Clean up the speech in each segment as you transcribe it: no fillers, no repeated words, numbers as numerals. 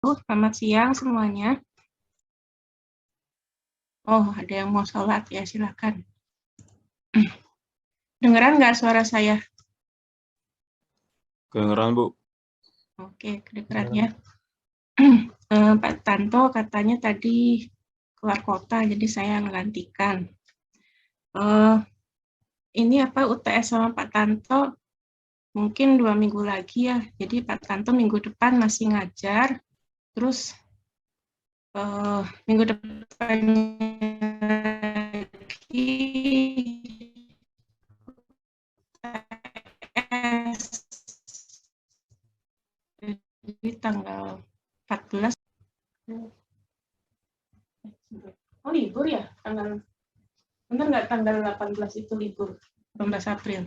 Selamat siang semuanya. Oh, ada yang mau sholat ya, silakan. Dengeran nggak suara saya? Kedengeran, Bu. Oke, kedengeran ya. Pak Tanto katanya tadi keluar kota, jadi saya ngelantikan. Ini apa UTS sama Pak Tanto mungkin 2 minggu lagi ya. Jadi Pak Tanto minggu depan masih ngajar, terus minggu depan lagi jadi tanggal 14. Oh libur ya tanggal, benar nggak tanggal 18 itu libur, 18 April.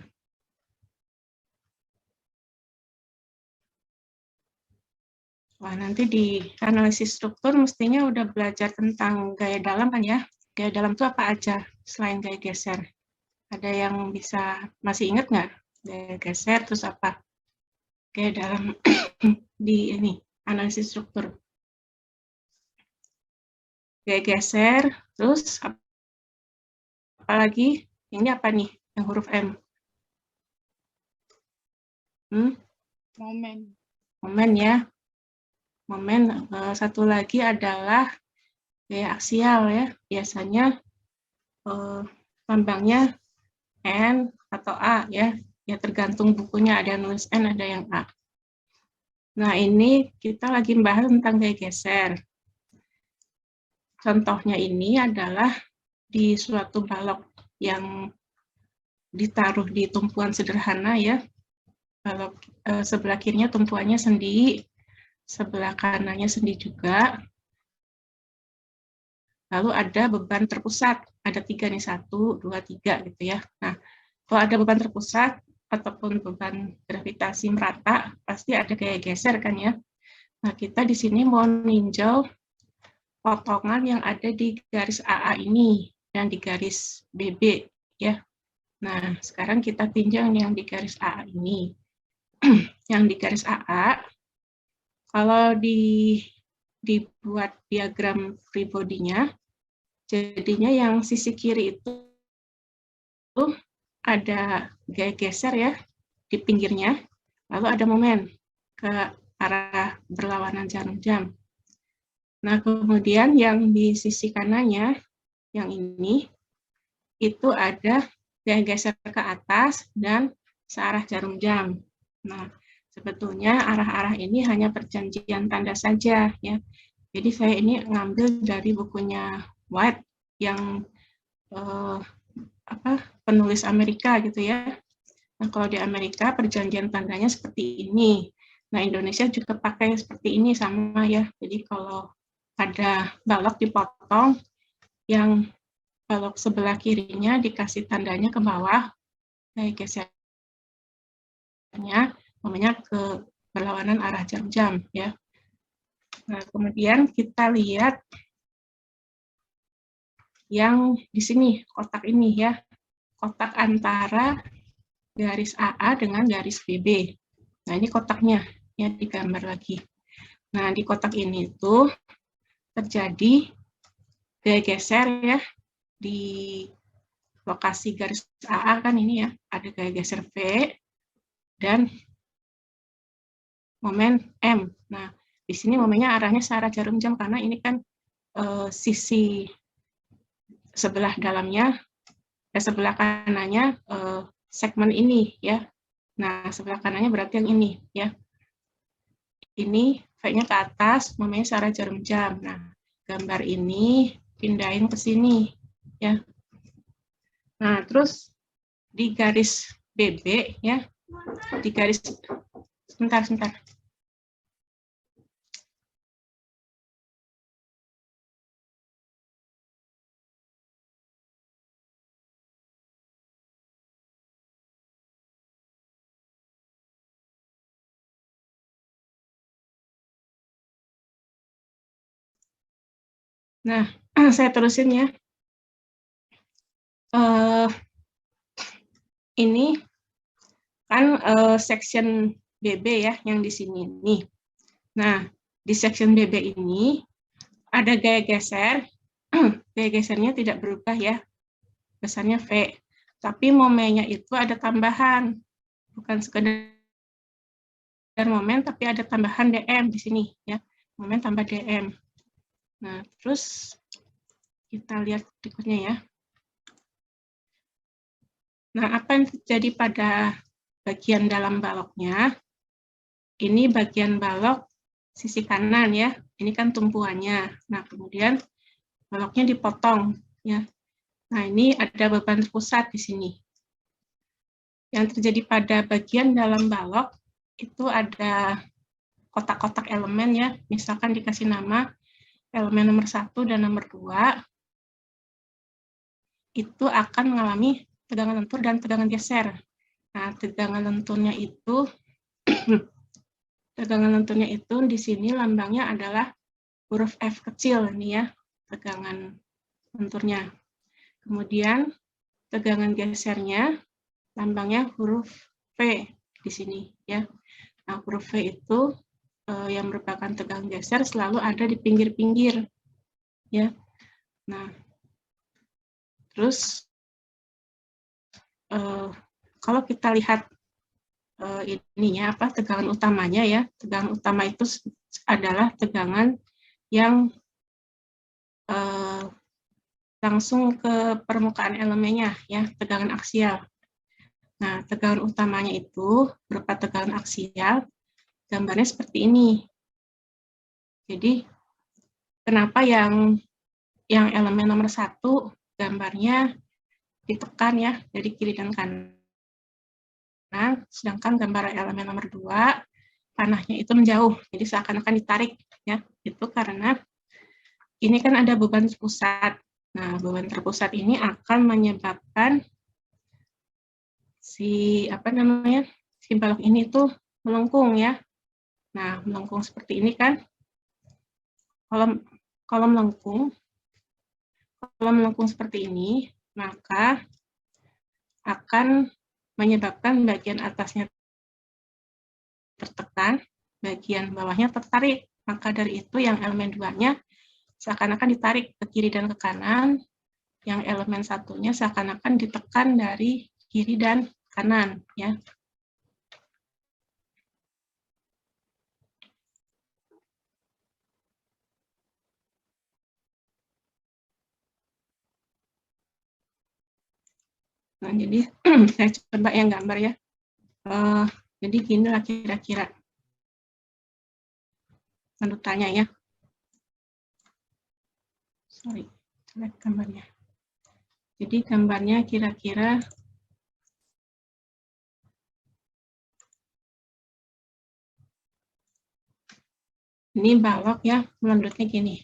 Wah, nanti di analisis struktur mestinya udah belajar tentang gaya dalam kan ya. Gaya dalam itu apa aja selain gaya geser? Ada yang bisa masih ingat nggak? Gaya geser terus apa? Gaya dalam di ini analisis struktur. Gaya geser, terus apalagi? Ini apa nih? Yang huruf M? Momen. Momen ya. Momen. Satu lagi adalah gaya aksial ya. Biasanya lambangnya N atau A ya. Ya tergantung bukunya, ada yang nulis N, ada yang A. Nah, ini kita lagi membahas tentang gaya geser. Contohnya ini adalah di suatu balok yang ditaruh di tumpuan sederhana ya. Balok sebelah kirinya tumpuannya sendi, sebelah kanannya sendi juga. Lalu ada beban terpusat, ada 3 nih, 1, 2, 3 gitu ya. Nah, kalau ada beban terpusat ataupun beban gravitasi merata, pasti ada gaya geser kan ya. Nah, kita di sini mau ninjau potongan yang ada di garis AA ini dan di garis BB ya. Nah, sekarang kita tinjau yang di garis AA ini. Yang di garis AA, kalau dibuat diagram free body-nya, jadinya yang sisi kiri itu ada gaya geser ya di pinggirnya, lalu ada momen ke arah berlawanan jarum jam. Nah, kemudian yang di sisi kanannya, yang ini, itu ada gaya geser ke atas dan searah jarum jam. Nah, sebetulnya arah-arah ini hanya perjanjian tanda saja ya. Jadi saya ini ngambil dari bukunya White yang penulis Amerika gitu ya. Nah, kalau di Amerika perjanjian tandanya seperti ini. Nah, Indonesia juga pakai seperti ini sama ya. Jadi kalau ada balok dipotong, yang balok sebelah kirinya dikasih tandanya ke bawah, kayak gesernya, namanya ke berlawanan arah jam-jam ya. Nah, kemudian kita lihat yang di sini, kotak ini ya. Kotak antara garis AA dengan garis BB. Nah, ini kotaknya ya, digambar lagi. Nah, di kotak ini tuh terjadi gaya geser ya di lokasi garis AA kan ini ya, ada gaya geser V dan momen M. Nah, di sini momennya arahnya searah jarum jam karena ini kan sisi sebelah dalamnya, sebelah kanannya segmen ini ya. Nah, sebelah kanannya berarti yang ini ya. Ini V-nya ke atas, momennya searah jarum jam. Nah, gambar ini pindahin ke sini ya. Nah, terus di garis BB ya, di garis sebentar. Nah, saya terusin ya. Ini kan section BB ya, yang di sini nih. Nah, di section BB ini ada gaya geser. Gaya gesernya tidak berubah ya, besarnya V. Tapi momennya itu ada tambahan, bukan sekedar momen, tapi ada tambahan DM di sini ya, momen tambah DM. Nah, terus kita lihat berikutnya ya. Nah, apa yang terjadi pada bagian dalam baloknya? Ini bagian balok sisi kanan ya, ini kan tumpuannya. Nah, kemudian baloknya dipotong ya. Nah, ini ada beban terpusat di sini. Yang terjadi pada bagian dalam balok itu ada kotak-kotak elemen ya, misalkan dikasih nama elemen nomor 1 dan nomor 2, itu akan mengalami tegangan lentur dan tegangan geser. Nah, tegangan lenturnya itu di sini lambangnya adalah huruf F kecil ini ya, tegangan lenturnya. Kemudian tegangan gesernya lambangnya huruf V di sini ya. Nah, huruf V itu yang merupakan tegangan geser selalu ada di pinggir-pinggir ya. Nah, terus kalau kita lihat ininya apa, tegangan utamanya ya, tegangan utama itu adalah tegangan yang langsung ke permukaan elemennya ya, tegangan aksial. Nah, tegangan utamanya itu berupa tegangan aksial, gambarnya seperti ini. Jadi kenapa yang elemen nomor 1 gambarnya ditekan ya dari kiri dan kanan, sedangkan gambar elemen nomor 2 panahnya itu menjauh, jadi seakan-akan ditarik ya. Itu karena ini kan ada beban terpusat. Nah, beban terpusat ini akan menyebabkan si balok ini tuh melengkung ya. Nah, melengkung seperti ini kan. Kalau melengkung seperti ini, maka akan menyebabkan bagian atasnya tertekan, bagian bawahnya tertarik. Maka dari itu yang elemen 2-nya seakan-akan ditarik ke kiri dan ke kanan, yang elemen 1-nya seakan-akan ditekan dari kiri dan kanan ya. Nah, jadi saya coba yang gambar ya. Jadi gini lah kira-kira panutannya ya. Sorry, lihat gambarnya. Jadi gambarnya kira-kira ini balok ya, melendutnya gini.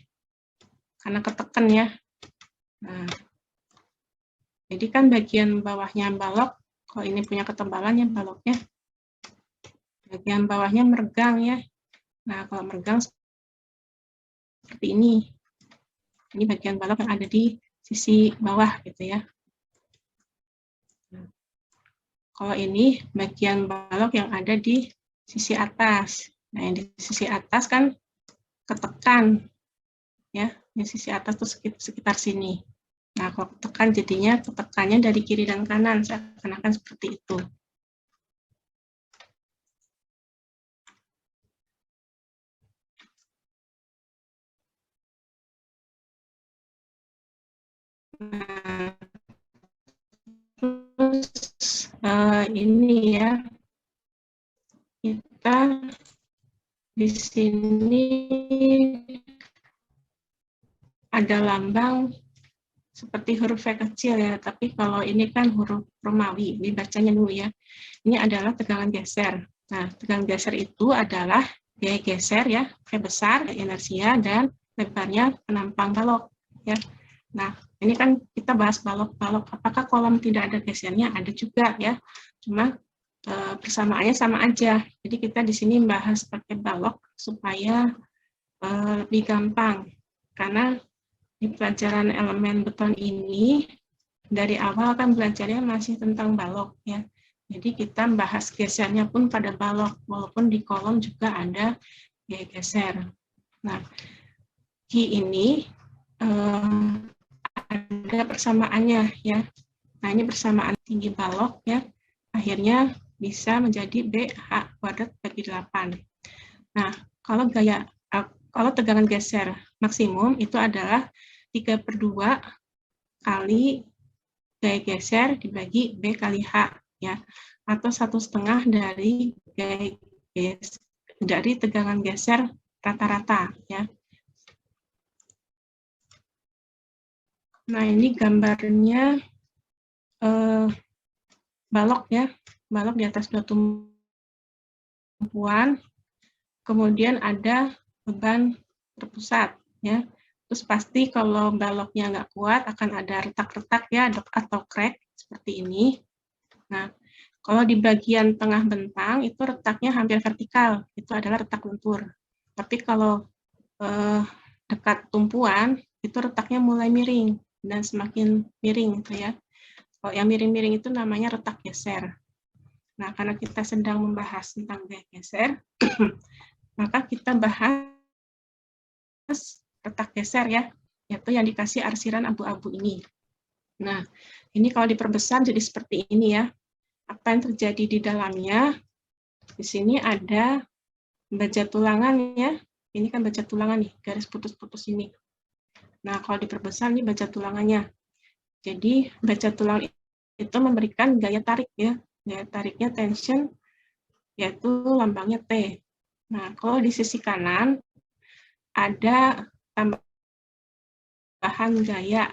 Karena ketekan ya. Nah, jadi kan bagian bawahnya balok, kalau ini punya ketebalan ya baloknya, bagian bawahnya meregang ya. Nah, kalau meregang seperti ini. Ini bagian balok yang ada di sisi bawah gitu ya. Kalau ini bagian balok yang ada di sisi atas. Nah, yang di sisi atas kan ketekan ya, di sisi atas tuh sekitar sini. Nah, kalau ketekan jadinya ketekannya dari kiri dan kanan, seakan-akan seperti itu. Nah, terus ini ya, kita di sini ada lambang seperti huruf V kecil ya, tapi kalau ini kan huruf Romawi, dibacanya dulu ya. Ini adalah tegangan geser. Nah, tegangan geser itu adalah gaya geser ya, V besar, inersia, dan lebarnya penampang balok ya. Nah, ini kan kita bahas balok-balok. Apakah kolom tidak ada gesernya? Ada juga ya. Cuma persamaannya sama aja. Jadi kita di sini bahas pakai balok supaya lebih gampang. Karena di pelajaran elemen beton ini dari awal kan belajarnya masih tentang balok ya. Jadi kita bahas gesernya pun pada balok, walaupun di kolom juga ada gaya geser. Nah, Q ini ada persamaannya ya. Nah, ini persamaan tinggi balok ya. Akhirnya bisa menjadi BH kuadrat bagi 8. Nah, kalau tegangan geser maksimum itu adalah 3/2 kali gaya geser dibagi B kali H ya, atau 1/2 dari tegangan geser rata-rata ya. Nah, ini gambarnya balok ya, balok di atas dua tumpuan, kemudian ada beban terpusat ya. Terus pasti kalau baloknya nggak kuat akan ada retak-retak ya atau crack seperti ini. Nah, kalau di bagian tengah bentang itu retaknya hampir vertikal, itu adalah retak lentur. Tapi kalau dekat tumpuan itu retaknya mulai miring dan semakin miring gitu ya. Kalau yang miring-miring itu namanya retak geser. Nah, karena kita sedang membahas tentang gaya geser, maka kita bahas retak geser ya, yaitu yang dikasih arsiran abu-abu ini. Nah, ini kalau diperbesar jadi seperti ini ya. Apa yang terjadi di dalamnya? Di sini ada baja tulangan ya. Ini kan baja tulangan nih, garis putus-putus ini. Nah, kalau diperbesar ini baja tulangannya. Jadi, baja tulang itu memberikan gaya tarik ya. Gaya tariknya tension, yaitu lambangnya T. Nah, kalau di sisi kanan ada tambahan gaya.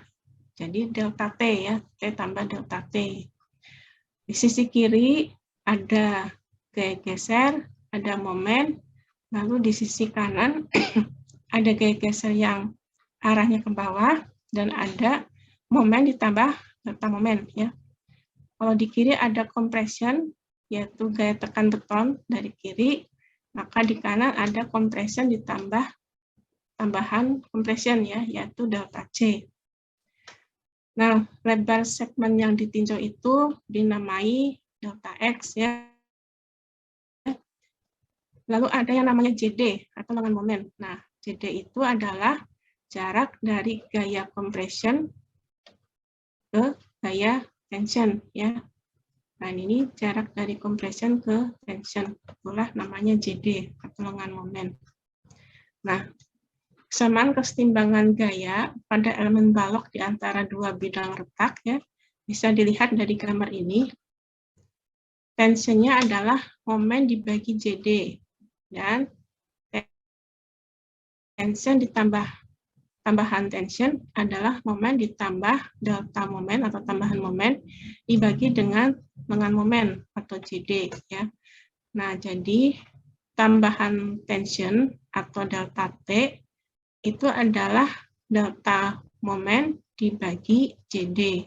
Jadi delta T ya, T tambah delta T. Di sisi kiri ada gaya geser, ada momen, lalu di sisi kanan ada gaya geser yang arahnya ke bawah, dan ada momen ditambah delta momen. Ya. Kalau di kiri ada compression, yaitu gaya tekan beton dari kiri, maka di kanan ada compression ditambah tambahan compression ya, yaitu delta C. Nah, lebar segmen yang ditinjau itu dinamai delta X ya. Lalu ada yang namanya JD atau lengan momen. Nah, JD itu adalah jarak dari gaya compression ke gaya tension ya. Nah, ini jarak dari compression ke tension. Itulah namanya JD atau lengan momen. Nah, kesamaan kesetimbangan gaya pada elemen balok di antara dua bidang retak ya bisa dilihat dari gambar ini. Tensionnya adalah momen dibagi JD dan tension ditambah tambahan tension adalah momen ditambah delta momen atau tambahan momen dibagi dengan lengan momen atau JD ya. Nah, jadi tambahan tension atau delta T itu adalah delta momen dibagi JD.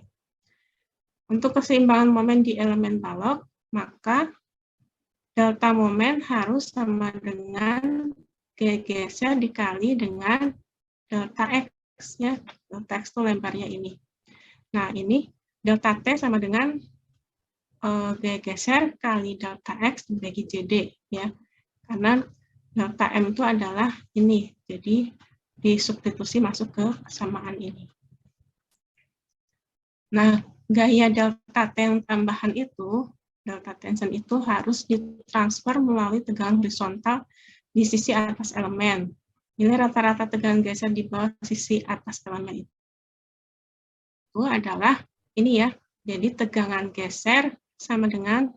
Untuk keseimbangan momen di elemen balok, maka delta momen harus sama dengan gaya geser dikali dengan delta X ya. Delta X itu lebarnya ini. Nah, ini delta T sama dengan gaya geser kali delta X dibagi JD ya. Karena delta M itu adalah ini. Jadi disubstitusi masuk ke kesamaan ini. Nah, gaya delta T yang tambahan itu, delta tension itu harus ditransfer melalui tegangan horizontal di sisi atas elemen. Nilai rata-rata tegangan geser di bawah sisi atas elemen itu adalah ini ya. Jadi tegangan geser sama dengan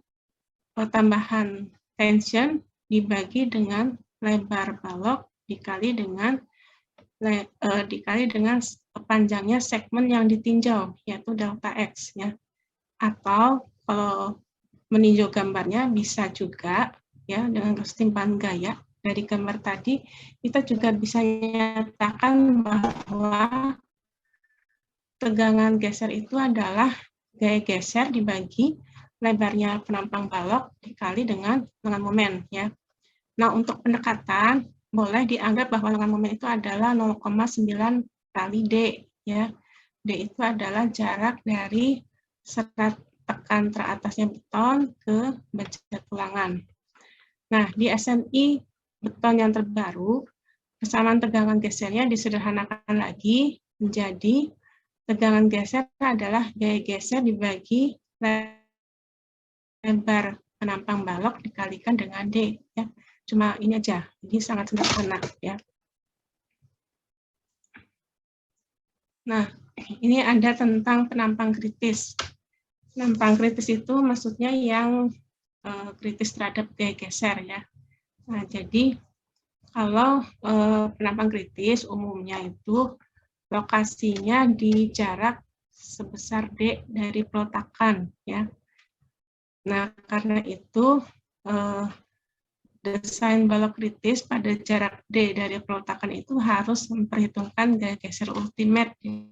tambahan tension dibagi dengan lebar balok dikali dengan panjangnya segmen yang ditinjau, yaitu delta X ya. Atau kalau meninjau gambarnya bisa juga ya dengan kesetimbangan gaya dari gambar tadi, kita juga bisa menyatakan bahwa tegangan geser itu adalah gaya geser dibagi lebarnya penampang balok dikali dengan lengan momen ya. Nah, untuk pendekatan boleh dianggap bahwa lengan momen itu adalah 0,9 kali D ya. D itu adalah jarak dari serat tekan teratasnya beton ke baja tulangan. Nah, di SNI beton yang terbaru Kesamaan tegangan gesernya disederhanakan lagi menjadi tegangan geser adalah gaya geser dibagi lebar penampang balok dikalikan dengan D. Ya. Cuma ini aja, jadi sangat sederhana. Ya. Nah, ini ada tentang penampang kritis. Penampang kritis itu maksudnya yang kritis terhadap gaya geser. Ya. Nah, jadi kalau penampang kritis umumnya itu lokasinya di jarak sebesar D dari peletakan. Ya. Nah, karena itu desain balok kritis pada jarak D dari peletakan itu harus memperhitungkan gaya geser ultimate di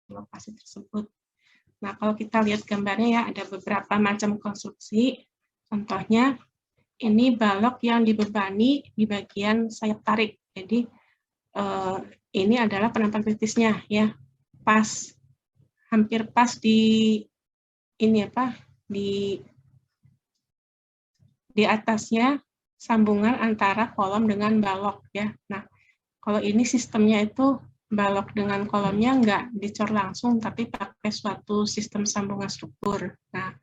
lokasi tersebut. Nah, kalau kita lihat gambarnya ya, ada beberapa macam konstruksi. Contohnya, ini balok yang dibebani di bagian sayap tarik. Jadi, ini adalah penampang kritisnya ya, pas, hampir pas di ini apa, di atasnya sambungan antara kolom dengan balok ya. Nah, kalau ini sistemnya itu balok dengan kolomnya nggak dicor langsung, tapi pakai suatu sistem sambungan struktur. Nah,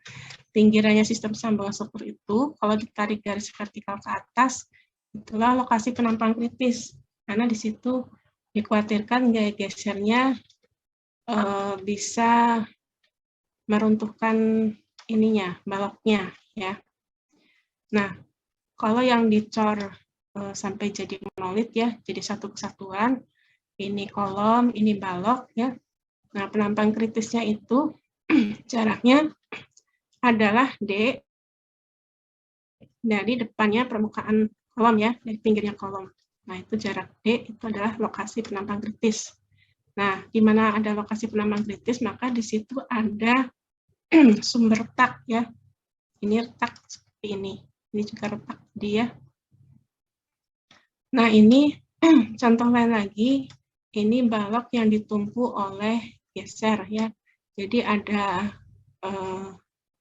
pinggirannya sistem sambungan struktur itu, kalau ditarik garis vertikal ke atas, itulah lokasi penampang kritis. Karena di situ dikhawatirkan gaya gesernya bisa meruntuhkan ininya, baloknya ya. Nah, kalau yang dicor sampai jadi monolit ya, jadi satu kesatuan, ini kolom, ini balok ya. Nah, penampang kritisnya itu jaraknya adalah D dari depannya permukaan kolom ya, dari pinggirnya kolom. Nah, itu jarak D itu adalah lokasi penampang kritis. Nah, di mana ada lokasi penampang kritis, maka di situ ada sumber retak ya. Ini retak seperti ini. Ini juga retak dia. Nah, ini contoh lain lagi, ini balok yang ditumpu oleh geser ya. Jadi ada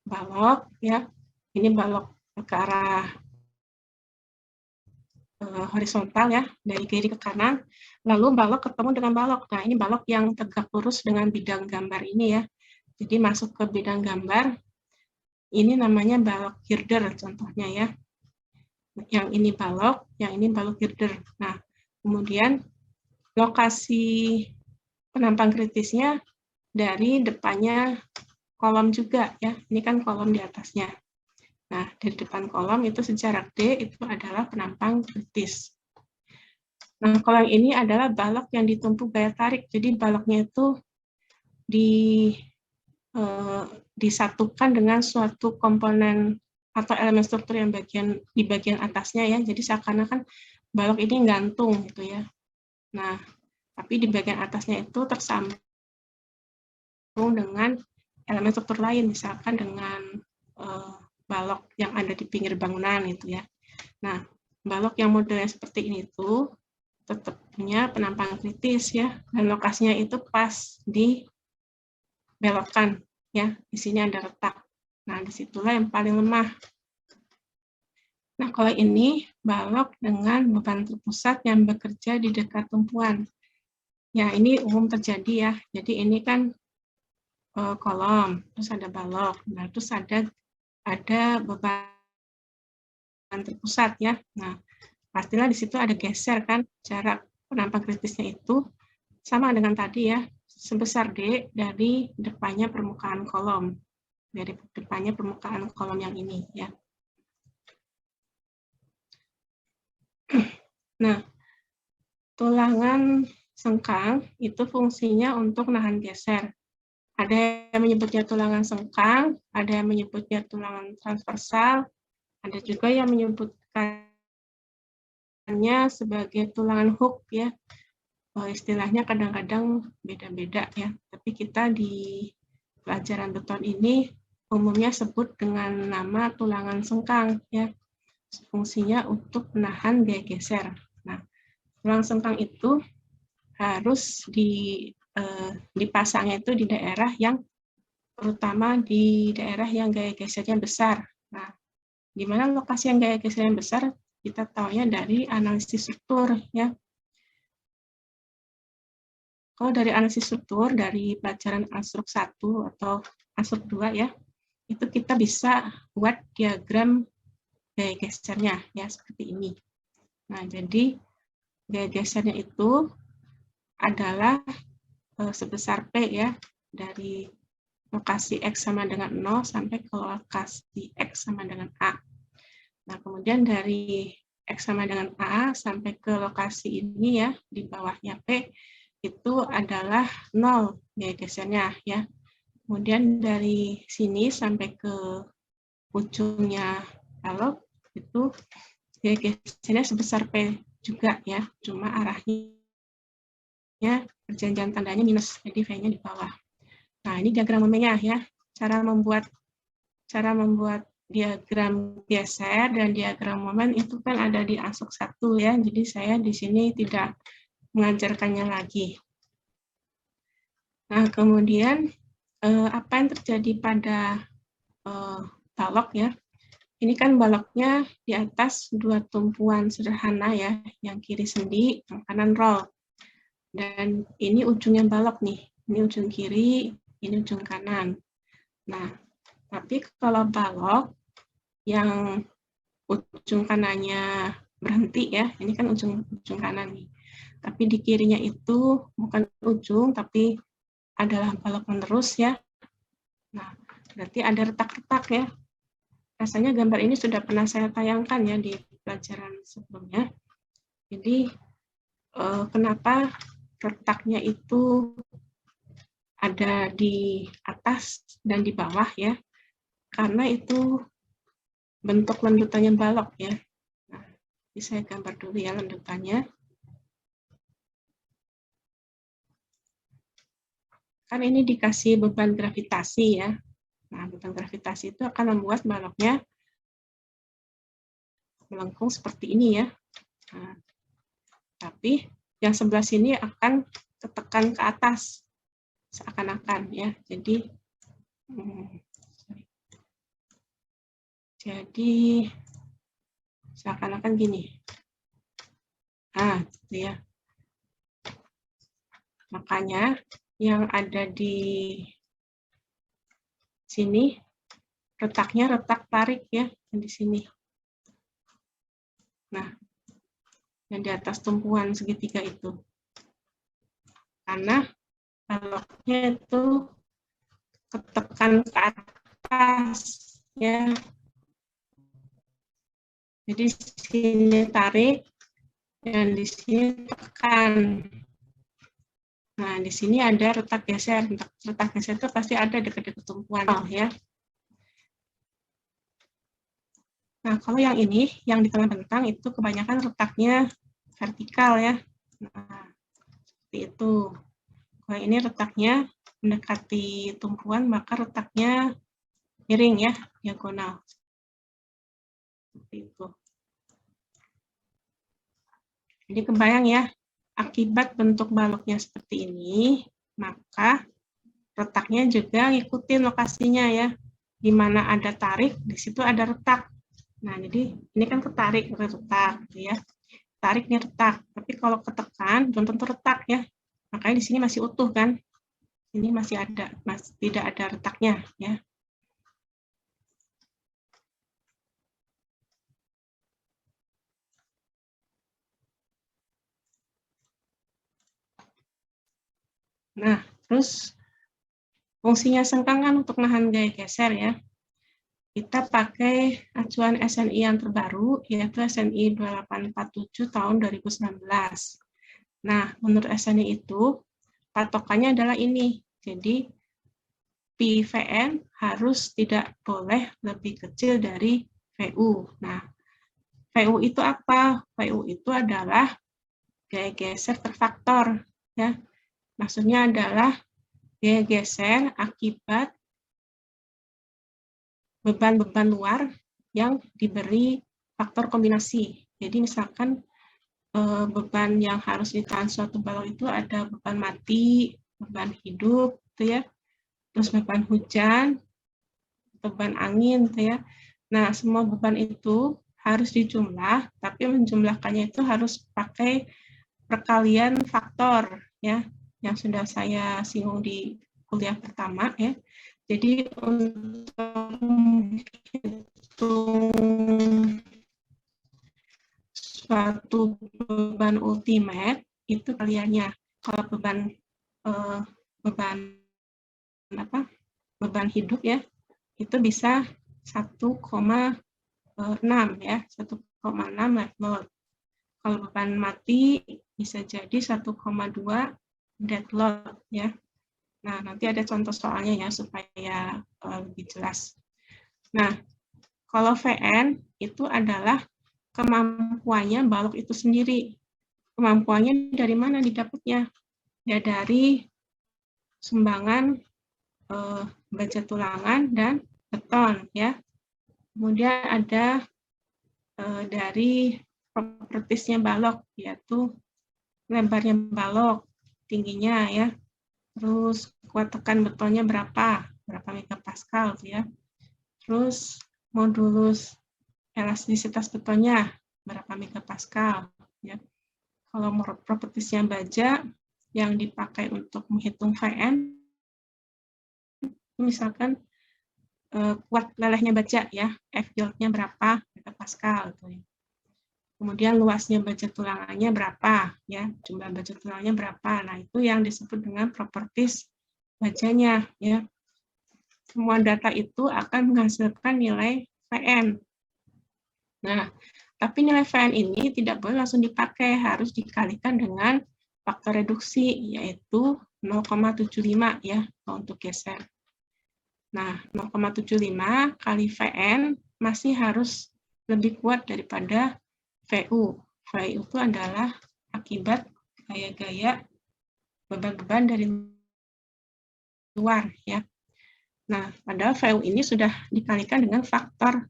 balok ya, ini balok ke arah horizontal ya, dari kiri ke kanan, lalu balok ketemu dengan balok. Nah, ini balok yang tegak lurus dengan bidang gambar ini ya. Jadi masuk ke bidang gambar, ini namanya balok girder contohnya ya. Yang ini balok girder. Nah, kemudian lokasi penampang kritisnya dari depannya kolom juga ya. Ini kan kolom di atasnya. Nah, dari depan kolom itu sejarak D itu adalah penampang kritis. Nah, kalau yang ini adalah balok yang ditumpu gaya tarik. Jadi baloknya itu disatukan dengan suatu komponen atau elemen struktur yang di bagian atasnya ya. Jadi seakan-akan balok ini gantung gitu ya. Nah, tapi di bagian atasnya itu tersambung dengan elemen struktur lain, misalkan dengan balok yang ada di pinggir bangunan gitu ya. Nah, balok yang modelnya seperti ini itu tetap punya penampang kritis ya, dan lokasinya itu pas di belokan ya. Di sini ada retak. Nah, disitulah yang paling lemah. Nah, kalau ini balok dengan beban terpusat yang bekerja di dekat tumpuan. Ya, ini umum terjadi ya. Jadi ini kan kolom, terus ada balok. Nah, terus ada beban terpusat ya. Nah, pastilah di situ ada geser kan, jarak penampang kritisnya itu sama dengan tadi ya, sebesar D dari depannya permukaan kolom. Dari depannya permukaan kolom yang ini ya. Nah, tulangan sengkang itu fungsinya untuk nahan geser. Ada yang menyebutnya tulangan sengkang, ada yang menyebutnya tulangan transversal, ada juga yang menyebutkannya sebagai tulangan hook ya. Istilahnya kadang-kadang beda-beda ya. Tapi kita di pelajaran beton ini umumnya sebut dengan nama tulangan sengkang ya. Fungsinya untuk menahan gaya geser. Nah, tulang sengkang itu harus dipasangnya itu di daerah yang, terutama di daerah yang gaya gesernya besar. Nah, di mana lokasi yang gaya gesernya besar kita tahunya dari analisis struktur ya. Kalau dari analisis struktur, dari pelajaran Anstruk 1 atau Anstruk 2 ya, itu kita bisa buat diagram gaya gesernya ya seperti ini. Nah, jadi gaya gesernya itu adalah sebesar P ya, dari lokasi X sama dengan 0 sampai ke lokasi X sama dengan A. Nah, kemudian dari X sama dengan A sampai ke lokasi ini ya, di bawahnya P, itu adalah 0 gaya gesernya ya. Kemudian dari sini sampai ke ujungnya balok, itu gaya gesernya sebesar P juga ya, cuma arahnya perjanjian tandanya minus, jadi V-nya di bawah. Nah, ini diagram momennya ya, cara membuat diagram geser dan diagram momen itu kan ada di Anstruk 1 ya, jadi saya di sini tidak mengajarkannya lagi. Nah, kemudian apa yang terjadi pada balok ya? Ini kan baloknya di atas dua tumpuan sederhana ya, yang kiri sendi, yang kanan roll. Dan ini ujungnya balok nih, ini ujung kiri, ini ujung kanan. Nah, tapi kalau balok yang ujung kanannya berhenti ya, ini kan ujung kanan nih. Tapi di kirinya itu bukan ujung, tapi adalah balok menerus ya. Nah, berarti ada retak-retak ya. Rasanya gambar ini sudah pernah saya tayangkan ya di pelajaran sebelumnya. Jadi kenapa retaknya itu ada di atas dan di bawah ya, karena itu bentuk lendutannya balok ya. Nah, ini saya gambar dulu ya lendutannya. Kan ini dikasih beban gravitasi ya. Nah, beban gravitasi itu akan membuat baloknya melengkung seperti ini ya. Nah, tapi yang sebelah sini akan tertekan ke atas seakan-akan ya. Jadi seakan-akan gini. Nah, gitu ya. Makanya yang ada di sini retaknya retak tarik ya, di sini. Nah, yang di atas tumpuan segitiga itu. Karena baloknya itu ketekan ke atas ya. Jadi sini tarik dan di sini tekan. Nah, di sini ada retak geser. Retak geser itu pasti ada dekat-dekat tumpuan ya. Nah, kalau yang ini, yang di tengah bentang itu kebanyakan retaknya vertikal ya. Nah, seperti itu. Kalau ini retaknya mendekati tumpuan, maka retaknya miring ya, diagonal. Seperti itu. Jadi kebayang ya, akibat bentuk baloknya seperti ini, maka retaknya juga ngikutin lokasinya ya. Di mana ada tarik, di situ ada retak. Nah, jadi ini kan ketarik, retak gitu ya. Tarik nih retak, tapi kalau ketekan belum tentu retak ya. Makanya di sini masih utuh kan. Ini masih ada, tidak ada retaknya ya. Nah, terus fungsinya sengkangan untuk nahan gaya geser ya. Kita pakai acuan SNI yang terbaru, yaitu SNI 2847 tahun 2019. Nah, menurut SNI itu, patokannya adalah ini. Jadi, PVN harus tidak boleh lebih kecil dari VU. Nah, VU itu apa? VU itu adalah gaya geser terfaktor. Ya. Maksudnya adalah gaya geser akibat beban-beban luar yang diberi faktor kombinasi. Jadi misalkan beban yang harus ditahan suatu balok itu ada beban mati, beban hidup, gitu ya, terus beban hujan, beban angin, gitu ya. Nah, semua beban itu harus dijumlah, tapi menjumlahkannya itu harus pakai perkalian faktor, ya. yang sudah saya singgung di kuliah pertama ya. Jadi untuk menghitung suatu beban ultimate itu kaliannya. Kalau beban beban hidup ya, itu bisa 1,6 ya, 1,6 live load. Kalau beban mati bisa jadi 1,2 dead load ya. Nah, nanti ada contoh soalnya ya supaya lebih jelas. Nah, kalau VN itu adalah kemampuannya balok itu sendiri. Kemampuannya dari mana didapatnya? Ya dari sumbangan baja tulangan dan beton ya. Kemudian ada dari propertiesnya balok, yaitu lebarnya balok, tingginya ya, terus kuat tekan betonnya berapa megapascal ya, terus modulus elastisitas betonnya berapa megapascal ya. Kalau propertiesnya baja yang dipakai untuk menghitung VN, misalkan kuat lelehnya baja ya, F yield-nya berapa megapascal gitu ya. Kemudian luasnya baja tulangannya berapa ya, jumlah baja tulangnya berapa. Nah, itu yang disebut dengan properties bajanya ya. Semua data itu akan menghasilkan nilai VN. Nah, tapi nilai VN ini tidak boleh langsung dipakai, harus dikalikan dengan faktor reduksi yaitu 0,75 ya untuk geser. Nah, 0,75 kali VN masih harus lebih kuat daripada VU. VU itu adalah akibat gaya-gaya beban-beban dari luar ya. Nah, padahal VU ini sudah dikalikan dengan faktor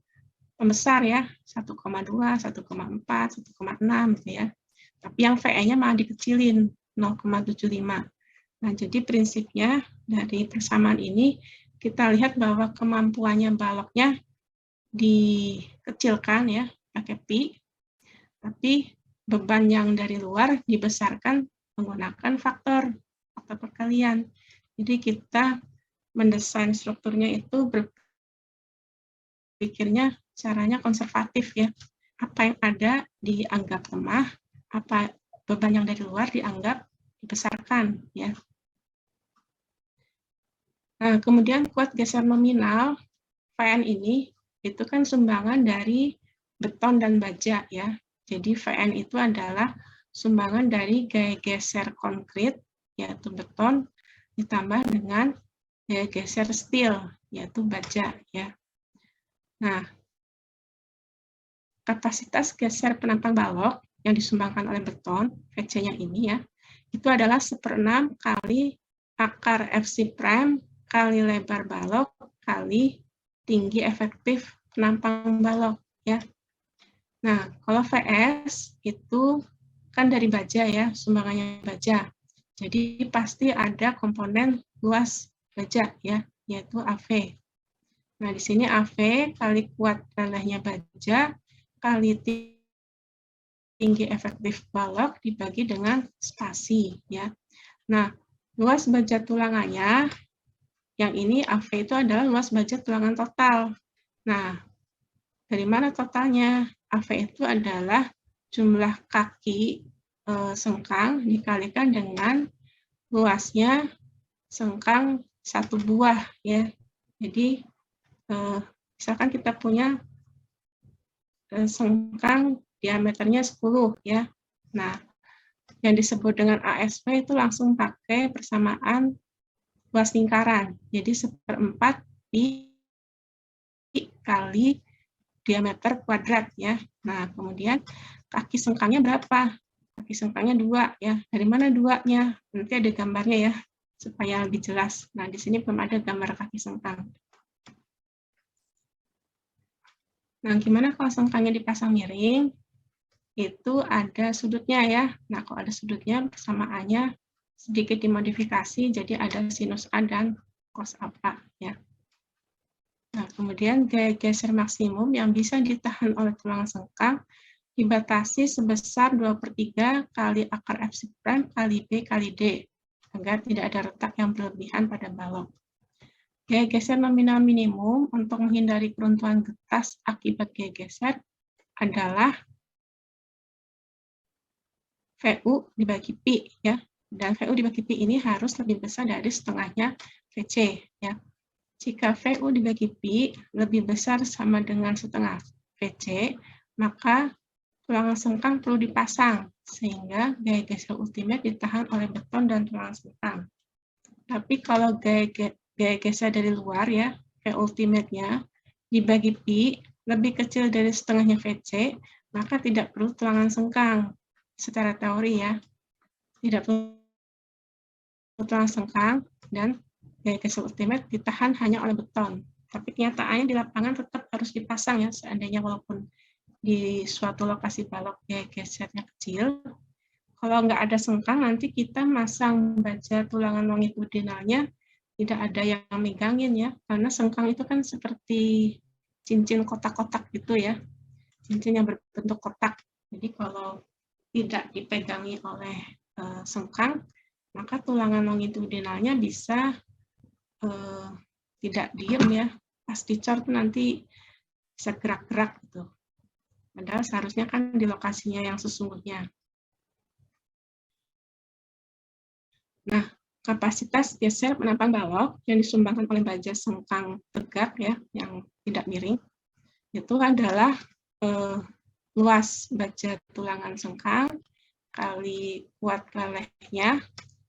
pembesar ya, 1,2, 1,4, 1,6 gitu ya. Tapi yang VE-nya malah dikecilin 0,75. Nah, jadi prinsipnya dari persamaan ini kita lihat bahwa kemampuannya baloknya dikecilkan ya, pakai pi. Tapi beban yang dari luar dibesarkan menggunakan faktor perkalian. Jadi kita mendesain strukturnya itu berpikirnya caranya konservatif ya. Apa yang ada dianggap lemah, apa beban yang dari luar dianggap dibesarkan ya. Nah, kemudian kuat geser nominal VN ini itu kan sumbangan dari beton dan baja ya. Jadi VN itu adalah sumbangan dari gaya geser konkret, yaitu beton, ditambah dengan gaya geser steel, yaitu baja. Ya. Nah, kapasitas geser penampang balok yang disumbangkan oleh beton, VC-nya ini ya, itu adalah 1/6 kali akar FC prime kali lebar balok kali tinggi efektif penampang balok. Ya. Nah, kalau VS itu kan dari baja ya, sumbangannya baja. Jadi pasti ada komponen luas baja ya, yaitu AV. Nah, di sini AV kali kuat lelehnya baja kali tinggi efektif balok dibagi dengan spasi ya. Nah, luas baja tulangannya yang ini AV itu adalah luas baja tulangan total. Nah, dari mana totalnya? AV itu adalah jumlah kaki sengkang dikalikan dengan luasnya sengkang satu buah ya. Jadi misalkan kita punya sengkang diameternya 10 ya. Nah, yang disebut dengan ASV itu langsung pakai persamaan luas lingkaran. Jadi 1/4 pi kali diameter kuadrat ya. Nah, kemudian kaki sengkangnya berapa? Kaki sengkangnya 2 ya. Dari mana 2-nya? Nanti ada gambarnya ya, supaya lebih jelas. Nah, di sini belum ada gambar kaki sengkang. Nah, gimana kalau sengkangnya dipasang miring? Itu ada sudutnya ya. Nah, kalau ada sudutnya, persamaannya sedikit dimodifikasi, jadi ada sinus A dan cos A ya. Nah, kemudian gaya geser maksimum yang bisa ditahan oleh tulang sengkang dibatasi sebesar 2/3 kali akar FC prime kali B kali D. agar tidak ada retak yang berlebihan pada balok. Gaya geser nominal minimum untuk menghindari keruntuhan getas akibat gaya geser adalah VU dibagi Pi, ya. Dan VU dibagi Pi ini harus lebih besar dari setengahnya VC, ya. Jika VU dibagi Pi lebih besar sama dengan setengah VC, maka tulangan sengkang perlu dipasang, sehingga gaya geser ultimate ditahan oleh beton dan tulangan sengkang. Tapi kalau gaya geser dari luar, ya, V ultimate-nya dibagi Pi lebih kecil dari setengahnya VC, maka tidak perlu tulangan sengkang. Secara teori, ya, tidak perlu tulangan sengkang dan gaya geser ultimate ditahan hanya oleh beton. Tapi kenyataannya di lapangan tetap harus dipasang, ya, seandainya walaupun di suatu lokasi balok gaya gesernya kecil. Kalau nggak ada sengkang, nanti kita masang baja tulangan longitudinalnya tidak ada yang megangin, ya, karena sengkang itu kan seperti cincin kotak-kotak gitu, ya, cincin yang berbentuk kotak. Jadi kalau tidak dipegangi oleh sengkang, maka tulangan longitudinalnya bisa tidak diem, ya, pas dicor nanti bisa gerak-gerak gitu. Padahal seharusnya kan di lokasinya yang sesungguhnya. Nah, kapasitas geser penampang balok yang disumbangkan oleh baja sengkang tegak, ya, yang tidak miring, itu adalah luas baja tulangan sengkang kali kuat lelehnya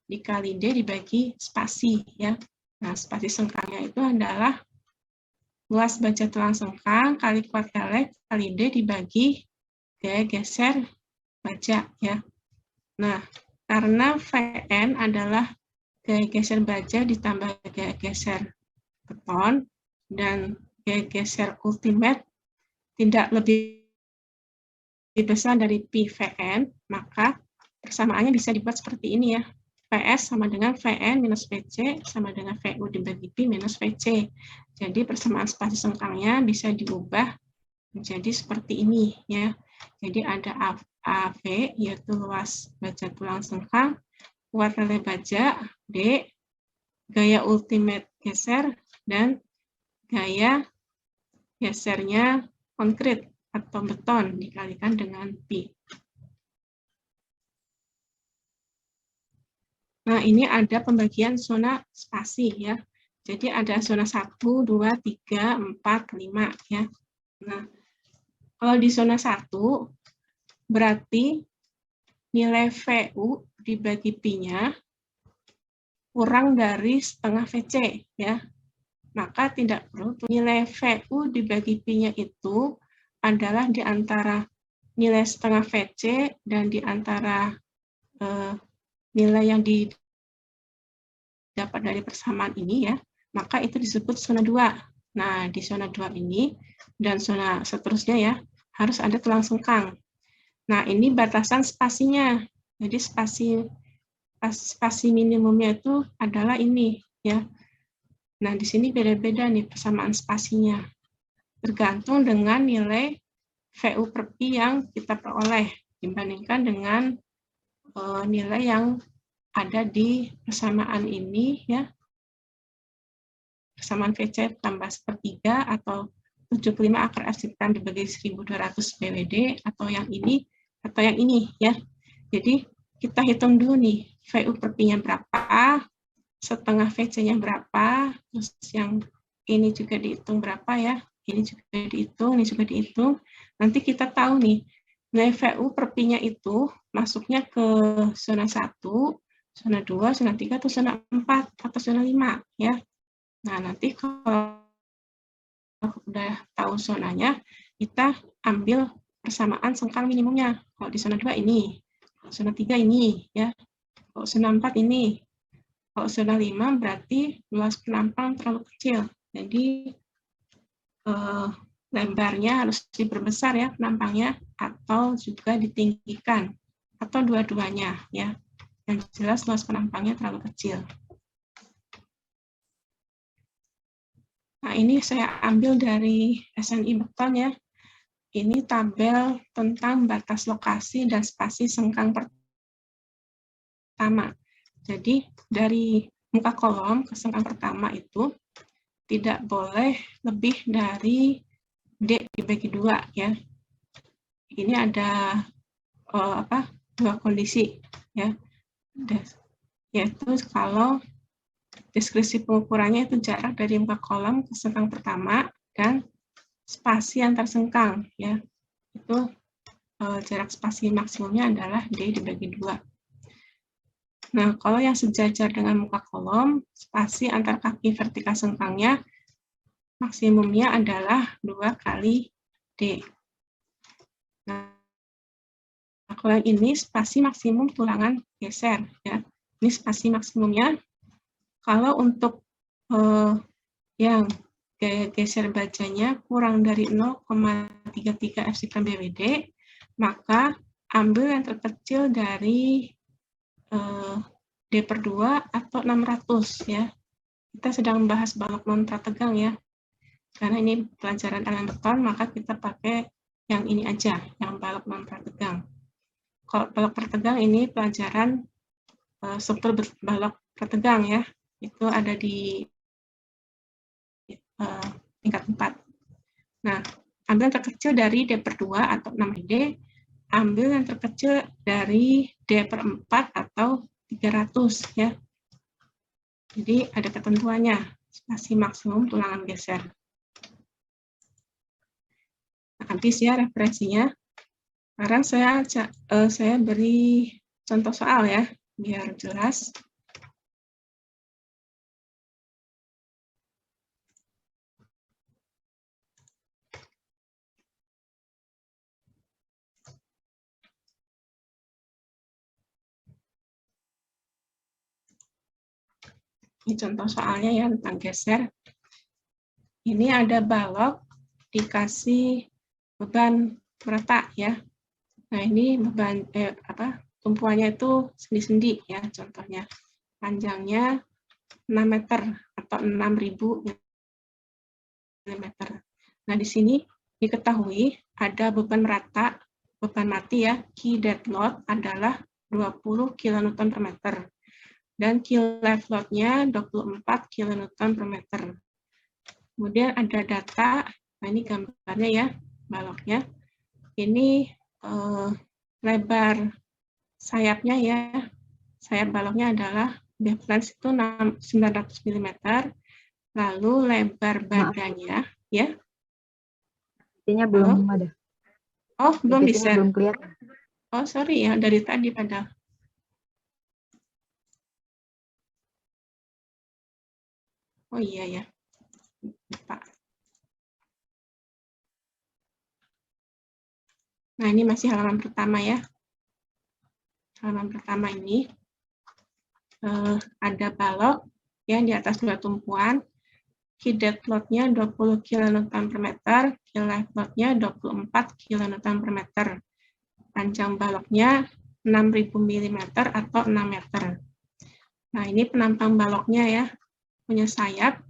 dikali D dibagi spasi, ya. Nah, spasi sengkangnya itu adalah luas baja tulang sengkang kali kuat leleh kali D dibagi gaya geser baja, ya. Nah, karena Vn adalah gaya geser baja ditambah gaya geser beton dan gaya geser ultimate tidak lebih besar dari Pi Vn, maka persamaannya bisa dibuat seperti ini, ya. Vs sama dengan Vn minus Vc sama dengan Vu dibagi Pi minus Vc. Jadi persamaan spasi sengkangnya bisa diubah menjadi seperti ini, ya. Jadi ada AV, yaitu luas baja tulang sengkang, kuat leleh baja, D, gaya ultimate geser, dan gaya gesernya konkret atau beton dikalikan dengan Pi. Nah, ini ada pembagian zona spasi, ya. Jadi ada zona 1, 2, 3, 4, 5, ya. Nah, kalau di zona 1, berarti nilai VU dibagi Pi-nya kurang dari setengah VC, ya. Maka tidak perlu nilai VU dibagi Pi-nya itu adalah di antara nilai setengah VC dan di antara nilai yang didapat dari persamaan ini, ya, maka itu disebut zona 2. Nah, di zona 2 ini dan zona seterusnya, ya, harus ada tulang sengkang. Nah, ini batasan spasinya. Jadi spasi minimumnya itu adalah ini, ya. Nah, di sini beda-beda nih persamaan spasinya. Tergantung dengan nilai VU per Pi yang kita peroleh dibandingkan dengan nilai yang ada di persamaan ini, ya. Persamaan VC tambah sepertiga atau 75 akar F dibagi 1200 BWD atau yang ini, ya. Jadi kita hitung dulu nih, VU per Pi-nya berapa, setengah VC-nya berapa, terus yang ini juga dihitung berapa, ya. Ini juga dihitung, ini juga dihitung. Nanti kita tahu nih, nilai VU per Pi-nya itu masuknya ke zona 1, zona 2, zona 3, atau zona 4, atau zona 5, ya. Nah, nanti kalau udah tahu zonanya, kita ambil persamaan sengkang minimumnya. Kalau di zona 2 ini, zona 3 ini, ya. Kalau zona 4 ini. Kalau zona 5 berarti luas penampang terlalu kecil. Jadi lebarnya harus diperbesar, ya, penampangnya, atau juga ditinggikan, atau dua-duanya, ya. Yang jelas luas penampangnya terlalu kecil. Nah, ini saya ambil dari SNI Beton, ya. Ini tabel tentang batas lokasi dan spasi sengkang pertama. Jadi dari muka kolom ke sengkang pertama itu tidak boleh lebih dari D dibagi 2 ya. Ini ada dua kondisi ya. Yaitu kalau deskripsi pengukurannya itu jarak dari muka kolom ke sengkang pertama dan spasi antar sengkang ya. Itu jarak spasi maksimumnya adalah D dibagi 2. Nah, kalau yang sejajar dengan muka kolom, spasi antar kaki vertikal sengkangnya maksimumnya adalah 2 kali D. Nah, kalau yang ini spasi maksimum tulangan geser ya. Ini spasi maksimumnya. Kalau untuk yang gaya geser bajanya kurang dari 0,33 Fc/BWD, maka ambil yang terkecil dari D/2 atau 600 ya. Kita sedang membahas balok non prategang ya. Karena ini pelajaran elemen beton, maka kita pakai yang ini aja, yang balok non prategang. Kalau balok prategang ini pelajaran struktur balok prategang ya. Itu ada di tingkat 4. Nah, ambil yang terkecil dari D/2 atau 6D, ambil yang terkecil dari D/4 atau 300 ya. Jadi ada ketentuannya, spasi maksimum tulangan geser. Nah, habis ya referensinya. Sekarang saya beri contoh soal ya, biar jelas. Ini contoh soalnya ya tentang geser. Ini ada balok dikasih beban merata ya. Nah ini beban tumpuannya itu sendi-sendi ya contohnya. Panjangnya 6 meter atau 6.000 mm. Nah di sini diketahui ada beban merata, beban mati ya, key dead load adalah 20 kN per meter. Dan key live load-nya 24 kN per meter. Kemudian ada data, nah ini gambarnya ya, baloknya. Ini lebar sayapnya ya, sayap baloknya adalah B-flange itu 900 mm, lalu lebar badannya, ya. Artinya belum ada. Oh, belum bisa. Belum kelihatan. Oh, sorry ya, dari tadi padahal. Oh iya ya, lupa. Nah, ini masih halaman pertama ya. Halaman pertama ini ada balok yang di atas 2 tumpuan. Key dead load-nya 20 kN per meter, key live load-nya 24 kN per meter. Panjang baloknya 6.000 mm atau 6 meter. Nah, ini penampang baloknya ya, punya sayap,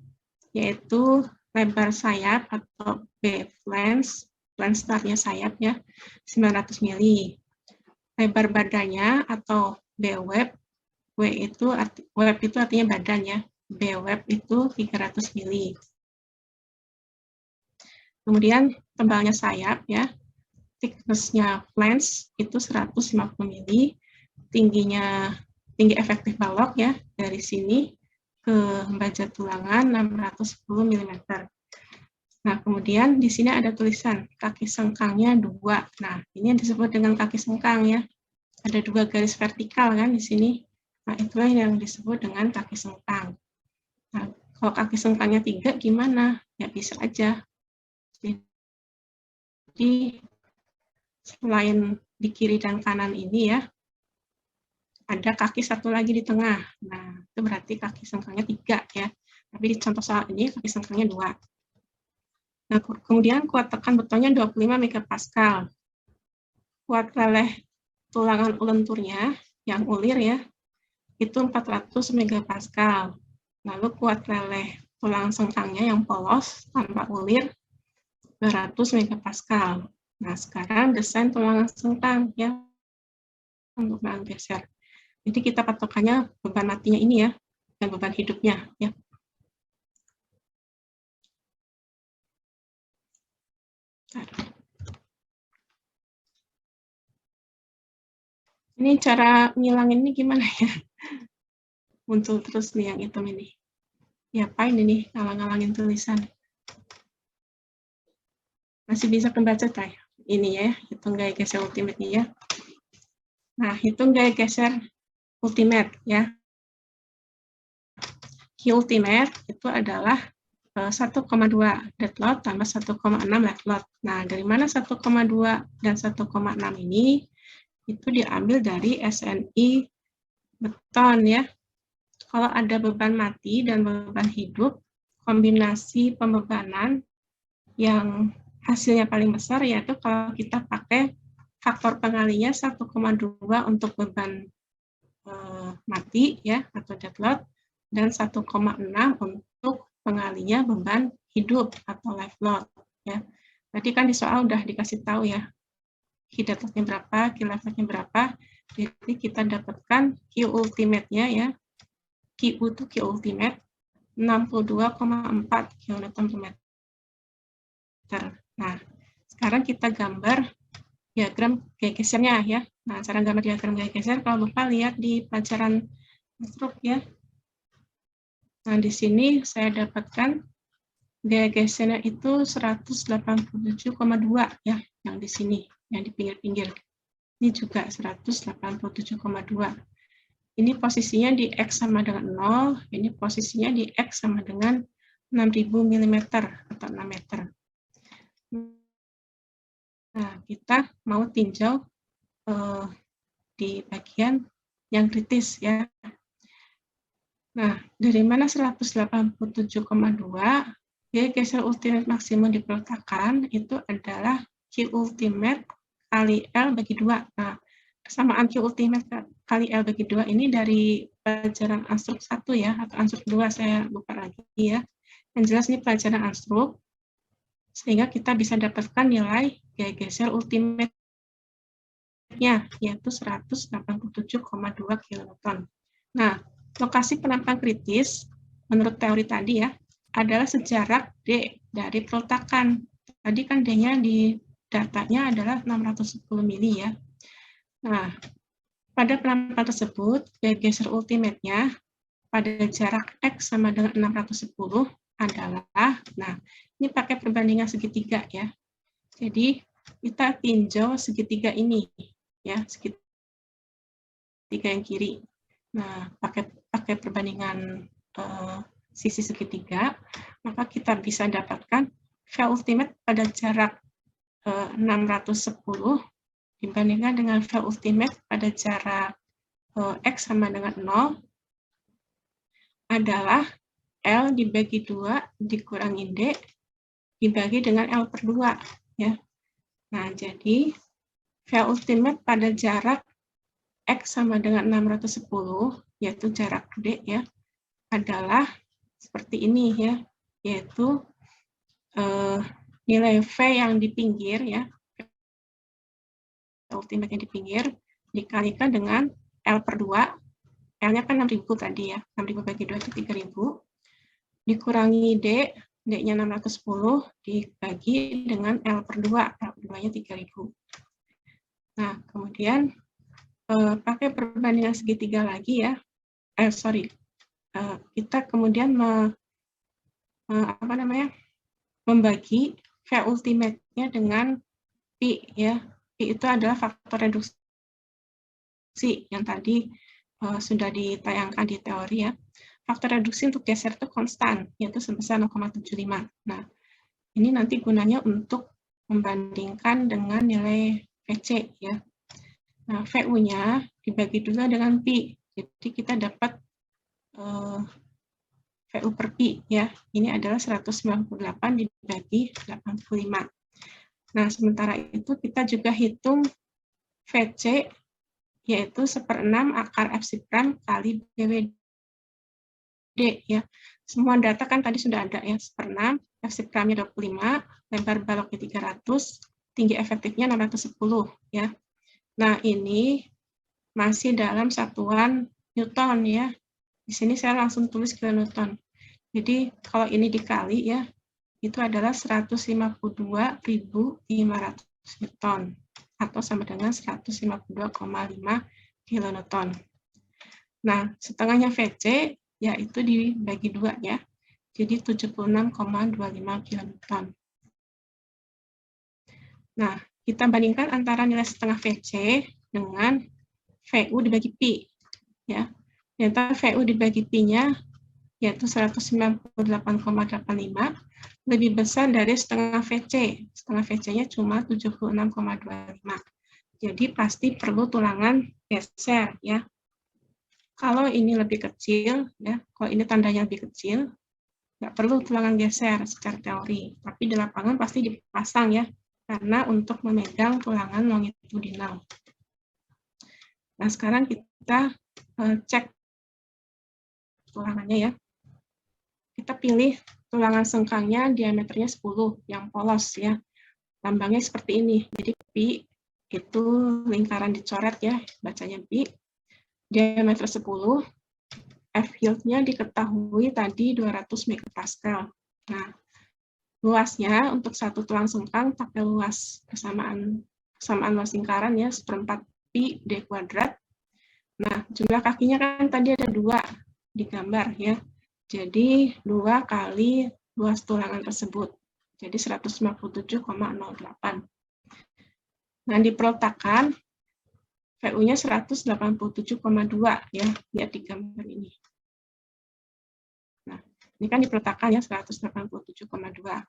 yaitu lebar sayap atau B-flange, flange startnya sayap ya, 900 mm. Lebar badannya atau B-web, web itu artinya badan ya, B-web itu 300 mm. Kemudian tebalnya sayap ya, thickness-nya flange itu 150 mm, tinggi efektif balok ya, dari sini ke baja tulangan 610 mm. Nah, kemudian di sini ada tulisan kaki sengkangnya 2. Nah, ini yang disebut dengan kaki sengkang ya. Ada 2 garis vertikal kan di sini. Nah, itulah yang disebut dengan kaki sengkang. Nah, kalau kaki sengkangnya 3 gimana? Ya bisa aja. Jadi selain di kiri dan kanan ini ya, ada kaki satu lagi di tengah. Nah, itu berarti kaki sengkangnya 3 ya. Tapi di contoh soal ini kaki sengkangnya 2. Nah, kemudian kuat tekan betonnya 25 MPa. Kuat leleh tulangan lenturnya yang ulir ya, itu 400 MPa. Lalu kuat leleh tulang sengkangnya yang polos tanpa ulir 200 MPa. Nah, sekarang desain tulangan sengkang ya untuk bahan geser. Jadi kita patokannya beban matinya ini ya, dan beban hidupnya ya. Ini cara ngilangin ini gimana ya? Muncul terus nih yang hitam ini. Ya, apain ini ngalang-ngalangin tulisan. Masih bisa kebaca tay? Ini ya, hitung gaya geser ultimate-nya ya. Nah, hitung gaya geser ultimate ya. Q ultimate itu adalah 1,2 dead load tambah 1,6 live load. Nah, dari mana 1,2 dan 1,6 ini? Itu diambil dari SNI beton ya. Kalau ada beban mati dan beban hidup, kombinasi pembebanan yang hasilnya paling besar yaitu kalau kita pakai faktor pengalinya 1,2 untuk beban mati ya atau dead load dan 1,6 untuk pengalinya beban hidup atau live load ya. Tadi kan di soal udah dikasih tahu ya key dead load-nya berapa, key live load-nya berapa. Jadi kita dapatkan Q ultimate-nya ya. Q itu Q ultimate 62,4 kN per meter. Nah, sekarang kita gambar diagram gaya gesernya ya. Nah, cara gambar diagram gaya geser kalau lupa lihat di pelajaran instruk ya. Nah, di sini saya dapatkan gaya gesernya itu 187,2 ya, yang di sini, yang di pinggir-pinggir. Ini juga 187,2. Ini posisinya di X sama dengan 0, ini posisinya di X sama dengan 6.000 mm atau 6 meter. Nah, kita mau tinjau di bagian yang kritis ya. Nah, dari mana 187,2? Gaya geser ultimate maksimum di peletakan itu adalah Q ultimate kali L bagi 2. Nah, persamaan Q ultimate kali L bagi 2 ini dari pelajaran Anstruk 1 ya, atau Anstruk 2 saya lupa lagi ya. Yang jelas ini pelajaran Anstruk, sehingga kita bisa dapatkan nilai gaya geser ultimate-nya, yaitu 187,2 kiloton. Nah, lokasi penampang kritis, menurut teori tadi ya, adalah sejarak D dari peletakan. Tadi kan D-nya di datanya adalah 610 mili ya. Nah, pada penampang tersebut, gaya geser ultimate-nya pada jarak X sama dengan 610 adalah, nah, ini pakai perbandingan segitiga ya. Jadi, kita tinjau segitiga ini ya, segitiga yang kiri. Nah, pakai perbandingan sisi segitiga, maka kita bisa dapatkan V ultimate pada jarak 610 dibandingkan dengan V ultimate pada jarak X sama dengan 0 adalah L dibagi 2 dikurangi D dibagi dengan L per 2 ya. Nah, jadi V ultimate pada jarak X sama dengan 610 yaitu jarak D ya adalah seperti ini ya, yaitu nilai V yang di pinggir ya, ultimate yang di pinggir dikalikan dengan L per 2, L-nya kan 6.000 tadi ya, 6.000 bagi 2 itu 3.000, dikurangi D, D-nya 610, dibagi dengan L per 2, L per 2-nya 3.000. Nah, kemudian pakai perbandingan segitiga lagi ya, kita kemudian membagi V ultimate-nya dengan Pi ya. Pi itu adalah faktor reduksi yang tadi sudah ditayangkan di teori ya. Faktor reduksi untuk geser itu konstan, yaitu sebesar 0,75. Nah, ini nanti gunanya untuk membandingkan dengan nilai VC ya. Nah, VU-nya dibagi dulu dengan Pi. Jadi kita dapat VU per Pi ya. Ini adalah 198 dibagi 85. Nah, sementara itu kita juga hitung VC yaitu 1/6 akar Fc prime kali BWD ya. Semua data kan tadi sudah ada ya, 1/6, Fc prime-nya 25, lebar baloknya 300, tinggi efektifnya 610 ya. Nah, ini masih dalam satuan Newton ya. Di sini saya langsung tulis kilonewton. Jadi kalau ini dikali ya, itu adalah 152.500 Newton atau sama dengan 152,5 kilonewton. Nah, setengahnya VC yaitu dibagi 2 ya. Jadi 76,25 kilonewton. Nah, kita bandingkan antara nilai setengah VC dengan VU dibagi Pi. Ya. Ternyata VU dibagi Pi-nya yaitu 198,85 lebih besar dari setengah VC. Setengah VC-nya cuma 76,25. Jadi pasti perlu tulangan geser ya. Kalau ini lebih kecil ya, kalau ini tandanya lebih kecil, nggak perlu tulangan geser secara teori, tapi di lapangan pasti dipasang ya, karena untuk memegang tulangan longitudinal. Nah, sekarang kita cek tulangannya ya. Kita pilih tulangan sengkangnya diameternya 10 yang polos ya. Lambangnya seperti ini. Jadi pi itu lingkaran dicoret ya, bacanya pi. Diameter 10, F yield-nya diketahui tadi 200 megapascal. Nah, luasnya untuk satu tulang sengkang pakai luas kesamaan luas lingkaran ya, 1/4 pi d kuadrat. Nah, jumlah kakinya kan tadi ada 2 di gambar ya. Jadi 2 kali luas tulangan tersebut. Jadi 157,08. Nah, diperletakkan VU-nya 187,2 ya, lihat di gambar ini. Nah, ini kan diperletakkan ya 187,2.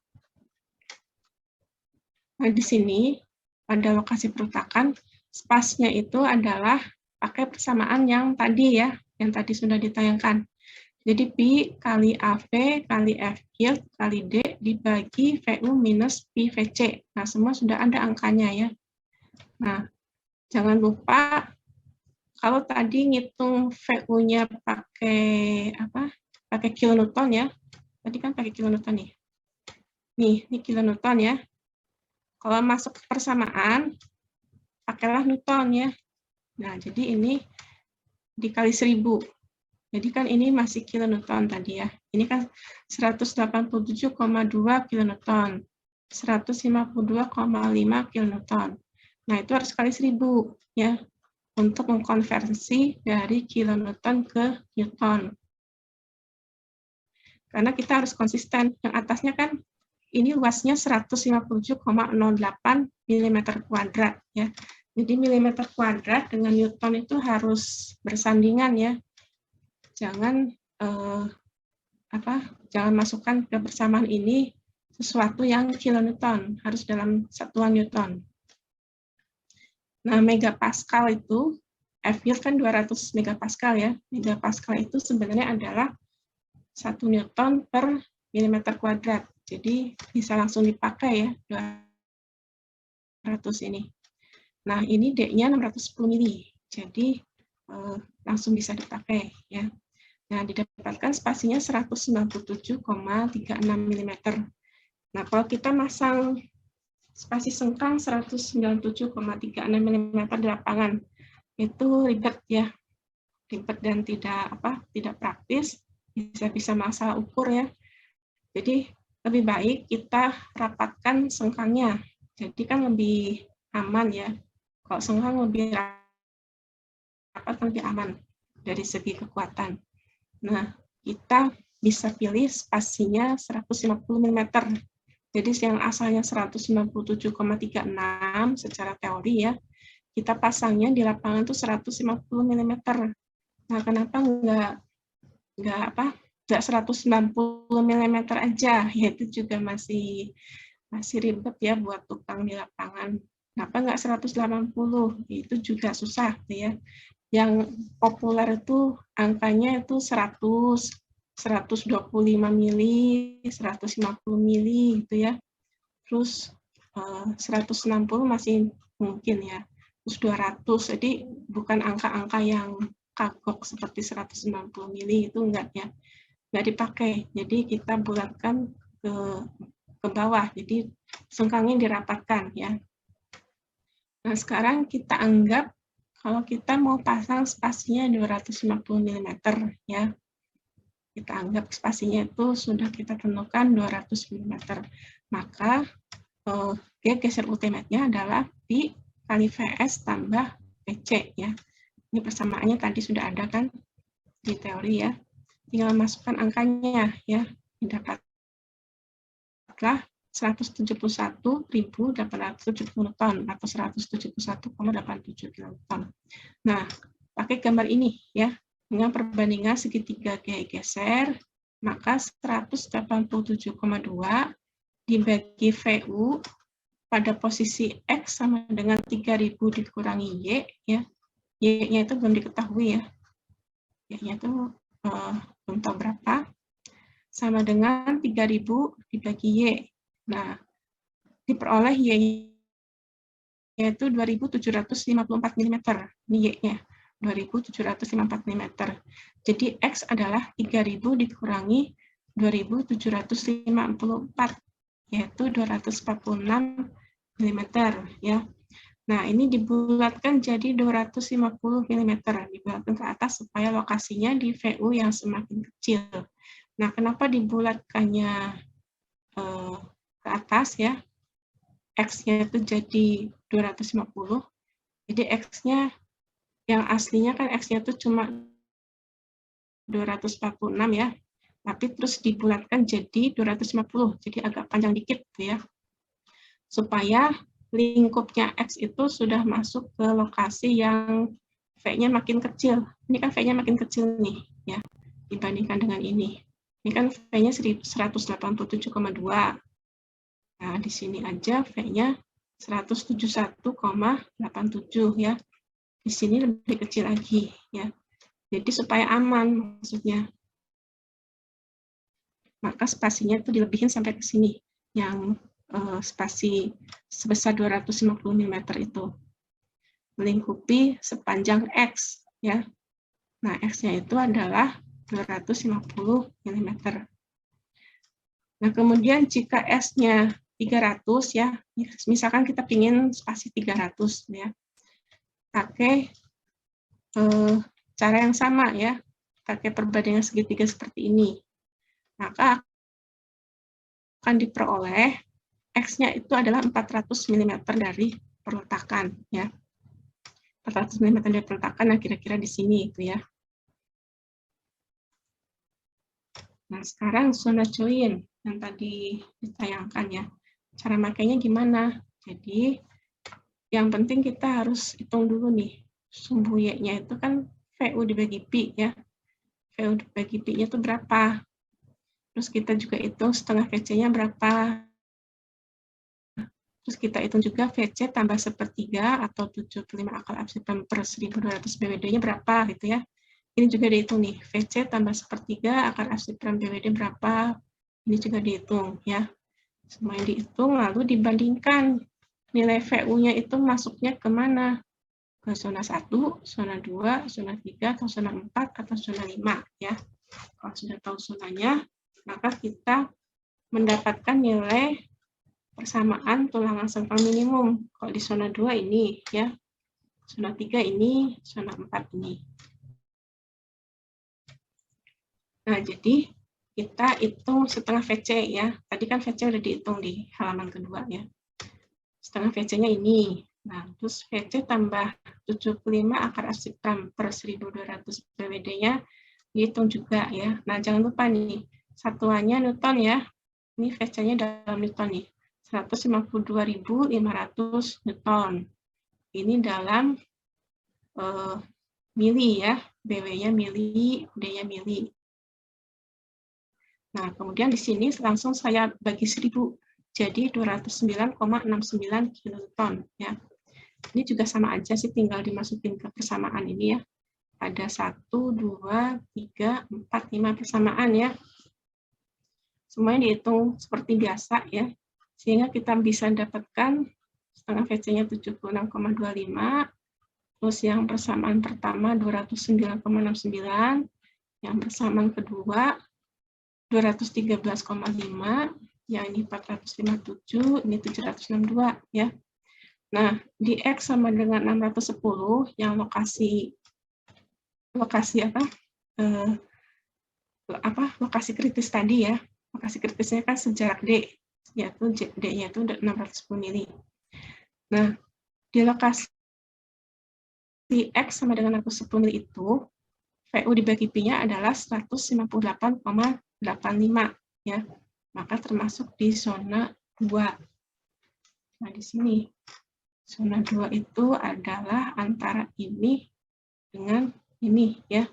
Nah, di sini pada lokasi perletakan spasinya itu adalah pakai persamaan yang tadi ya, yang tadi sudah ditayangkan. Jadi pi kali AV kali F yield kali D dibagi VU minus pi VC. Nah, semua sudah ada angkanya ya. Nah, jangan lupa kalau tadi ngitung VU-nya pakai apa? Pakai kilonewton ya. Tadi kan pakai kilonewton nih. Nih, ini kilonewton ya. Kalau masuk ke persamaan, pakailah newton ya. Nah, jadi ini dikali 1000. Jadi kan ini masih kilonewton tadi ya. Ini kan 187,2 kilonewton. 152,5 kilonewton. Nah, itu harus kali 1000 ya untuk mengkonversi dari kilonewton ke newton. Karena kita harus konsisten. Yang atasnya kan ini luasnya 157,08 mm kuadrat ya. Jadi milimeter kuadrat dengan newton itu harus bersandingan ya. Jangan jangan masukkan ke persamaan ini sesuatu yang kilonewton, harus dalam satuan newton. Nah, megapascal itu F yield kan 200 megapascal ya. Megapascal itu sebenarnya adalah 1 newton per milimeter kuadrat. Jadi bisa langsung dipakai ya 200 ini. Nah, ini D-nya 610 mili. Jadi langsung bisa dipakai ya. Nah, didapatkan spasinya 197,36 mm. Nah, kalau kita masang spasi sengkang 197,36 mm di lapangan, itu ribet ya. Ribet dan tidak praktis, bisa masalah ukur ya. Jadi, lebih baik kita rapatkan sengkangnya. Jadi kan lebih aman ya. Kalau sengkang lebih rapat, lebih aman dari segi kekuatan. Nah, kita bisa pilih spasinya 150 mm. Jadi yang asalnya 197,36 secara teori ya, kita pasangnya di lapangan itu 150 mm. Nah, kenapa nggak 190 mm aja? Ya, itu juga masih ribet ya buat tukang di lapangan. Kenapa nggak 180? Itu juga susah ya. Yang populer itu angkanya itu 100, 125 mili, 150 mili gitu ya. Terus 160 masih mungkin ya. Terus 200, jadi bukan angka-angka yang kagok seperti 190 mili itu enggak ya. Enggak dipakai. Jadi kita bulatkan ke bawah. Jadi sengkangnya dirapatkan ya. Nah, sekarang kita anggap kalau kita mau pasang spasinya 250 mm ya. Kita anggap spasinya itu sudah kita tentukan 200 mm. Maka geser ultimate-nya adalah Pi kali VS tambah PC ya. Ini persamaannya tadi sudah ada kan di teori ya. Tinggal masukkan angkanya ya. Dapatlah 171.870 ton atau 171,87 kiloton. Nah, pakai gambar ini ya. Dengan perbandingan segitiga geser, maka 187,2 dibagi VU pada posisi X sama dengan 3000 dikurangi Y ya. Y-nya itu belum diketahui ya. Y-nya itu belum tahu berapa. Sama dengan 3000 dibagi Y. Nah, diperoleh Y-nya itu 2754 mm. Ini Y-nya. 2754 mm. Jadi X adalah 3000 dikurangi 2754, yaitu 246 mm ya. Nah, ini dibulatkan jadi 250 mm, dibulatkan ke atas supaya lokasinya di VU yang semakin kecil. Nah, kenapa dibulatkannya ke atas ya? X-nya itu jadi 250. Jadi X-nya yang aslinya kan X-nya itu cuma 246 ya, tapi terus dibulatkan jadi 250, jadi agak panjang dikit ya, supaya lingkupnya X itu sudah masuk ke lokasi yang V-nya makin kecil. Ini kan V-nya makin kecil nih ya, dibandingkan dengan ini. Ini kan V-nya 187,2. Nah, di sini aja V-nya 171,87 ya. Di sini lebih kecil lagi ya. Jadi supaya aman maksudnya. Maka spasinya itu dilebihin sampai ke sini. Yang spasi sebesar 250 mm itu. Melingkupi sepanjang X ya. Nah, X-nya itu adalah 250 mm. Nah, kemudian jika S-nya 300 ya, misalkan kita ingin spasi 300 ya. Pakai cara yang sama ya, pakai perbandingan segitiga seperti ini. Maka akan diperoleh X-nya itu adalah 400 mm dari peletakan ya. 400 mm dari peletakan, nah kira-kira di sini itu ya. Nah, sekarang zona join yang tadi ditayangkan ya. Cara makainya gimana? Jadi yang penting kita harus hitung dulu nih. Sumbu Y-nya itu kan VU dibagi Pi ya. VU dibagi Pi-nya itu berapa? Terus kita juga hitung setengah VC-nya berapa. Terus kita hitung juga VC tambah sepertiga atau 75 akar absiden per 1200 BWD-nya berapa gitu ya. Ini juga dihitung nih, VC tambah sepertiga akar absiden BWD berapa. Ini juga dihitung ya. Semuanya dihitung lalu dibandingkan nilai VU-nya itu masuknya kemana? Ke zona 1, zona 2, zona 3, atau zona 4, atau zona 5 ya. Kalau sudah tahu zonanya, maka kita mendapatkan nilai persamaan tulangan sengkang minimum. Kalau di zona 2 ini ya, zona 3 ini, zona 4 ini. Nah, jadi kita hitung setengah VC ya. Tadi kan VC udah dihitung di halaman kedua ya. Setengah VC-nya ini. Nah, terus VC tambah 75 akar absiden per 1200 BWD-nya dihitung juga ya. Nah, jangan lupa nih, satuannya Newton ya. Ini VC-nya dalam Newton nih. 152.500 Newton. Ini dalam mili ya. BW-nya mili, D-nya mili. Nah, kemudian di sini langsung saya bagi 1000. Jadi 209,69 kiloton ya. Ini juga sama aja sih, tinggal dimasukin ke persamaan ini ya. Ada 1, 2, 3, 4, 5 persamaan ya. Semuanya dihitung seperti biasa ya. Sehingga kita bisa dapatkan setengah VC-nya 76,25. Terus yang persamaan pertama 209,69. Yang persamaan kedua 213,5. Yang ini 457, ini 762 ya. Nah, di X sama dengan 610 yang lokasi lokasi kritis tadi ya. Lokasi kritisnya kan sejarak D, yaitu D-nya itu 610 mili. Nah, di lokasi X sama dengan 610 mili itu, VU dibagi Pi-nya adalah 158,85 ya. Maka termasuk di zona 2. Nah, di sini zona 2 itu adalah antara ini dengan ini ya.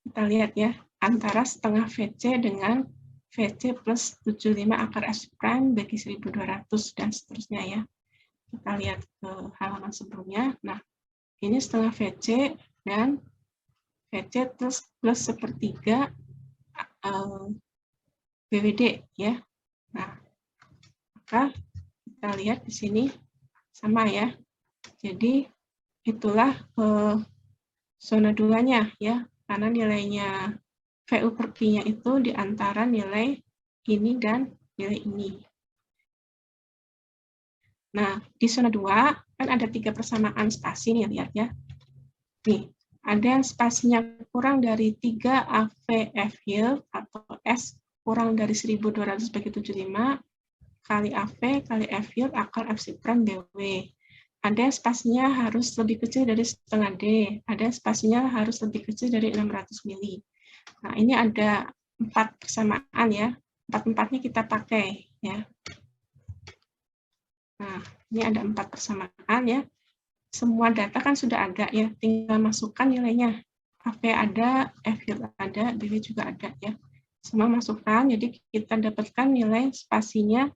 Kita lihat ya, antara setengah VC dengan VC plus 75 akar S prime bagi 1200 dan seterusnya ya. Kita lihat ke halaman sebelumnya. Nah, ini setengah VC dan VC plus sepertiga BWD ya. Nah, maka kita lihat di sini sama ya. Jadi itulah zona 2-nya ya, karena nilainya VU per Pi-nya itu di antara nilai ini dan nilai ini. Nah, di zona 2 kan ada 3 persamaan spasi nih, lihat ya. Nih, ada yang spasinya kurang dari 3 AV yield atau S kurang dari 1200 bagi 75 kali AV kali F yield akar F prime BW. Ada yang spasinya harus lebih kecil dari setengah D, ada yang spasinya harus lebih kecil dari 600 mili. Nah, ini ada 4 persamaan ya. 4-4-nya kita pakai ya. Nah, ini ada 4 persamaan ya. Semua data kan sudah ada ya, tinggal masukkan nilainya. AV ada, F yield ada, BW juga ada ya. Semua masukkan, jadi kita dapatkan nilai spasinya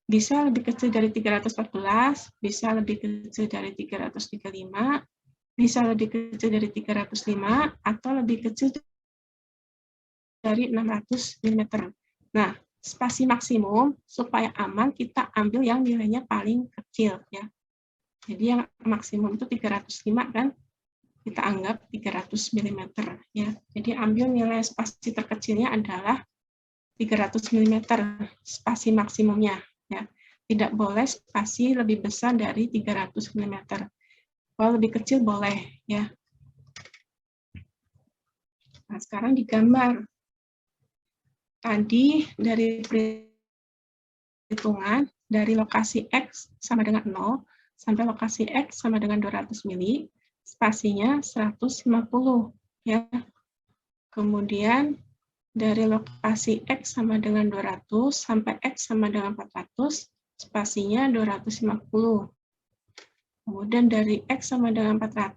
bisa lebih kecil dari 314, bisa lebih kecil dari 335, bisa lebih kecil dari 305, atau lebih kecil dari 600 mm. Nah, spasi maksimum supaya aman kita ambil yang nilainya paling kecil ya. Jadi yang maksimum itu 305 kan, kita anggap 300 mm ya. Jadi ambil nilai spasi terkecilnya adalah 300 mm spasi maksimumnya ya. Tidak boleh spasi lebih besar dari 300 mm. Kalau lebih kecil boleh ya. Nah, sekarang digambar. Tadi dari perhitungan dari lokasi X sama dengan 0 sampai lokasi X sama dengan 200 mili, spasinya 150 ya. Kemudian dari lokasi X sama dengan 200 sampai X sama dengan 400, spasinya 250. Kemudian dari X sama dengan 400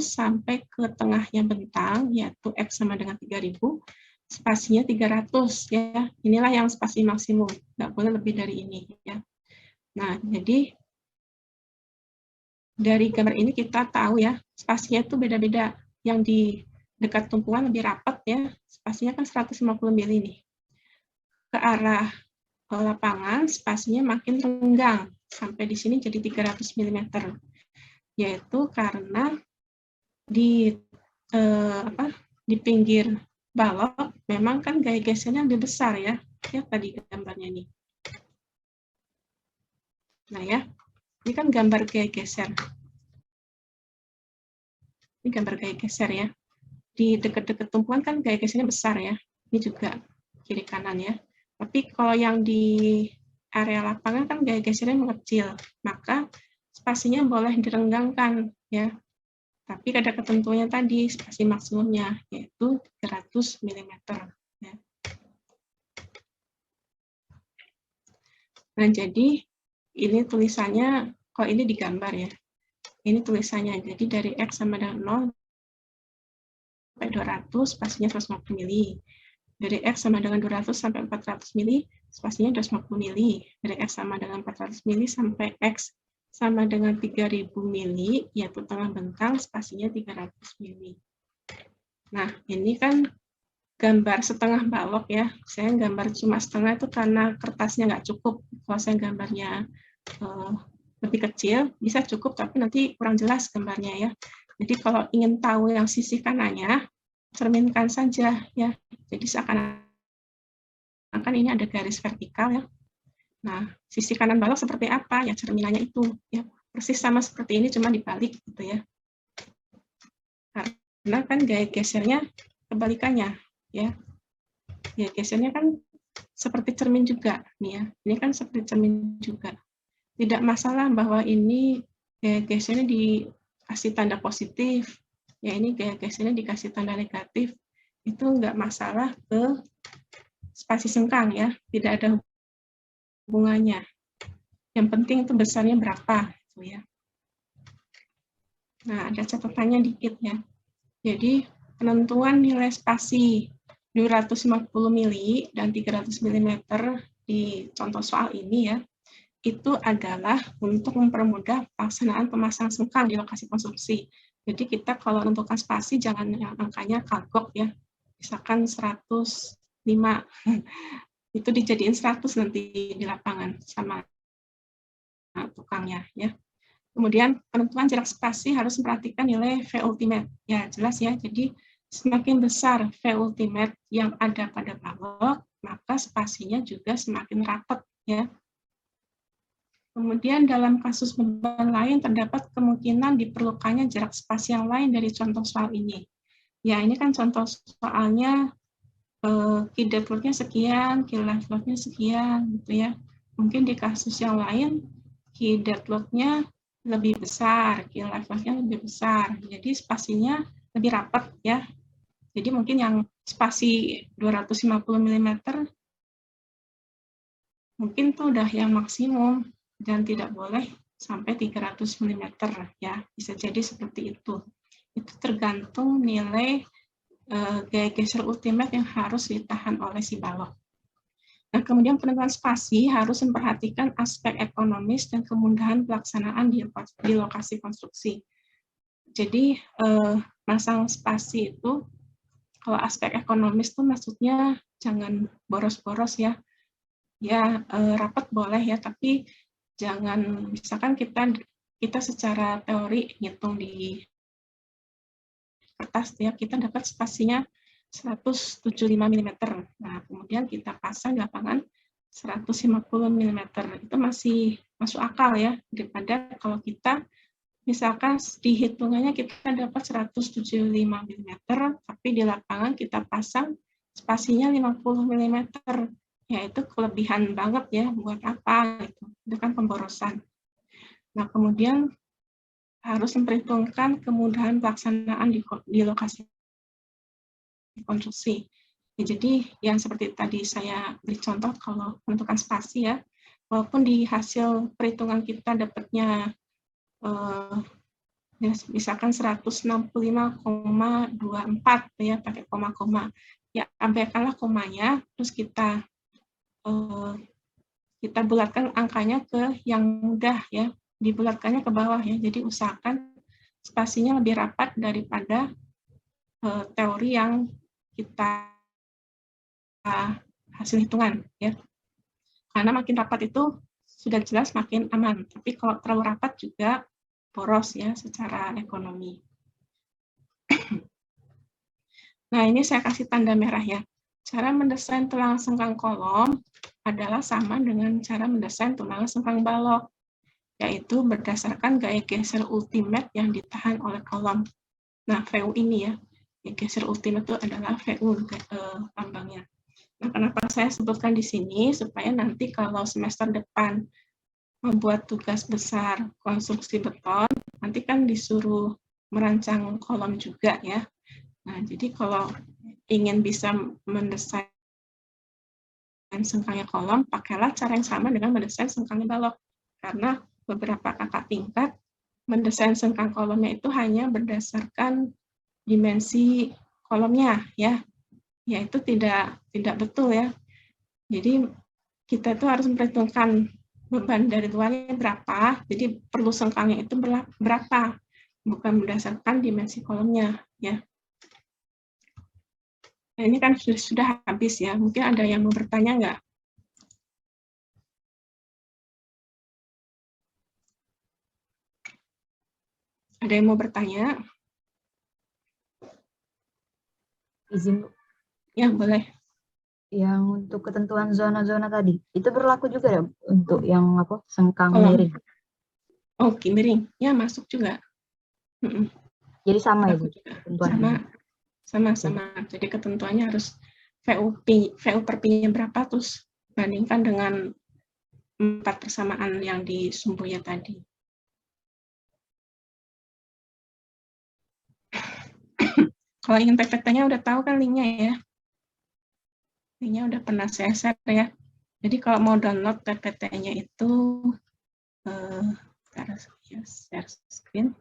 sampai ke tengahnya bentang, yaitu X sama dengan 3000, spasinya 300 ya. Inilah yang spasi maksimum, nggak boleh lebih dari ini ya. Nah, jadi dari gambar ini kita tahu ya, spasinya itu beda-beda. Yang di dekat tumpuan lebih rapat ya, spasinya kan 150 mili nih. Ke arah lapangan, spasinya makin renggang, sampai di sini jadi 300 mm. Yaitu karena di pinggir balok memang kan gaya gesernya lebih besar ya. Ya tadi gambarnya nih. Nah ya, ini kan gambar gaya geser. Ini gambar gaya geser ya. Di dekat-dekat tumpuan kan gaya gesernya besar ya. Ini juga kiri kanan ya. Tapi kalau yang di area lapangan kan gaya gesernya mengecil, maka spasinya boleh direnggangkan ya. Tapi ada ketentuannya tadi, spasi maksimumnya yaitu 300 mm ya. Nah, jadi ini tulisannya, kalau ini digambar ya. Ini tulisannya, jadi dari X sama dengan 0 sampai 200, spasinya 150 mili. Dari X sama dengan 200 sampai 400 mili, spasinya 250 mili. Dari X sama dengan 400 mili sampai X sama dengan 3000 mili, yaitu tengah bentang, spasinya 300 mili. Nah, ini kan gambar setengah balok ya. Saya gambar cuma setengah itu karena kertasnya nggak cukup. Kalau saya gambarnya lebih kecil, bisa cukup, tapi nanti kurang jelas gambarnya ya. Jadi kalau ingin tahu yang sisi kanannya, cerminkan saja ya. Jadi seakan-akan ini ada garis vertikal ya. Nah, sisi kanan balok seperti apa? Ya cerminannya itu, ya persis sama seperti ini, cuma dibalik gitu ya. Karena kan gaya gesernya kebalikannya, ya. Gaya gesernya kan seperti cermin juga, nih ya. Ini kan seperti cermin juga. Tidak masalah bahwa ini gaya gesernya dikasih tanda positif, ya ini gaya gesernya dikasih tanda negatif. Itu nggak masalah ke spasi sengkang ya, tidak ada hubungannya. Yang penting itu besarnya berapa, gitu ya. Nah, ada catatannya dikit ya. Jadi, penentuan nilai spasi 250 mili dan 300 mm di contoh soal ini ya, itu adalah untuk mempermudah pelaksanaan pemasang sengkang di lokasi konstruksi. Jadi kita kalau menentukan spasi jangan yang angkanya kagok ya, misalkan 105, itu dijadiin 100 nanti di lapangan sama tukangnya ya. Kemudian penentuan jarak spasi harus memperhatikan nilai V ultimate. Ya jelas ya, jadi semakin besar V ultimate yang ada pada balok, maka spasinya juga semakin rapat ya. Kemudian dalam kasus beban lain terdapat kemungkinan diperlukannya jarak spasi yang lain dari contoh soal ini. Ya ini kan contoh soalnya key depth load-nya sekian, key life load-nya sekian gitu ya. Mungkin di kasus yang lain key depth load-nya lebih besar, key life load-nya lebih besar. Jadi spasinya lebih rapat ya. Jadi mungkin yang spasi 250 mm mungkin itu udah yang maksimum dan tidak boleh sampai 300 mm ya. Bisa jadi seperti itu. Itu tergantung nilai gaya geser ultimate yang harus ditahan oleh si balok. Nah, kemudian penentuan spasi harus memperhatikan aspek ekonomis dan kemudahan pelaksanaan di lokasi konstruksi. Jadi, masang spasi itu, kalau aspek ekonomis itu maksudnya jangan boros-boros ya. Ya, rapat boleh ya, tapi jangan, misalkan kita secara teori ngitung di kertas ya, kita dapat spasinya 175 mm. Nah, kemudian kita pasang di lapangan 150 mm. Itu masih masuk akal ya, daripada kalau kita misalkan di hitungannya kita dapat 175 mm, tapi di lapangan kita pasang spasinya 50 mm. Ya, itu kelebihan banget ya, buat apa gitu. Itu kan pemborosan. Nah, kemudian harus memperhitungkan kemudahan pelaksanaan di lokasi konstruksi. Ya, jadi yang seperti tadi saya beri contoh kalau menentukan spasi ya, walaupun di hasil perhitungan kita dapatnya misalkan 165,24 ya pakai koma-koma, ya abaikanlah komanya, terus kita bulatkan angkanya ke yang mudah ya, dibulatkannya ke bawah ya, jadi usahakan spasinya lebih rapat daripada teori yang kita hasil hitungan ya, karena makin rapat itu sudah jelas makin aman, tapi kalau terlalu rapat juga boros ya secara ekonomi. Nah, ini saya kasih tanda merah ya. Cara mendesain tulang sengkang kolom adalah sama dengan cara mendesain tulang sengkang balok, yaitu berdasarkan gaya geser ultimate yang ditahan oleh kolom. Nah, VU ini ya, gaya geser ultimate itu adalah VU lambangnya. Nah, kenapa saya sebutkan di sini? Supaya nanti kalau semester depan membuat tugas besar konstruksi beton, nanti kan disuruh merancang kolom juga ya. Nah, jadi kalau ingin bisa mendesain sengkangnya kolom, pakailah cara yang sama dengan mendesain sengkangnya balok. Karena beberapa kakak tingkat mendesain sengkang kolomnya itu hanya berdasarkan dimensi kolomnya ya. Ya itu tidak betul ya. Jadi kita itu harus memperhitungkan beban dari luarnya berapa, jadi perlu sengkangnya itu berapa, bukan berdasarkan dimensi kolomnya ya. Nah, ini kan sudah habis ya, mungkin ada yang mau bertanya nggak? Ada yang mau bertanya? Izin, Bu. Ya, boleh. Yang untuk ketentuan zona-zona tadi, itu berlaku juga ya untuk yang apa sengkang Kolom. miring. Oh, miring. Ya, masuk juga. Jadi sama Berlaku itu juga. ketentuannya. Sama. Jadi ketentuannya harus VU per P-nya berapa, terus bandingkan dengan 4 persamaan yang di sumbunya tadi. Kalau ingin PPT-nya udah tahu kan linknya ya. Linknya udah pernah saya share ya. Jadi kalau mau download PPT-nya itu, share screen.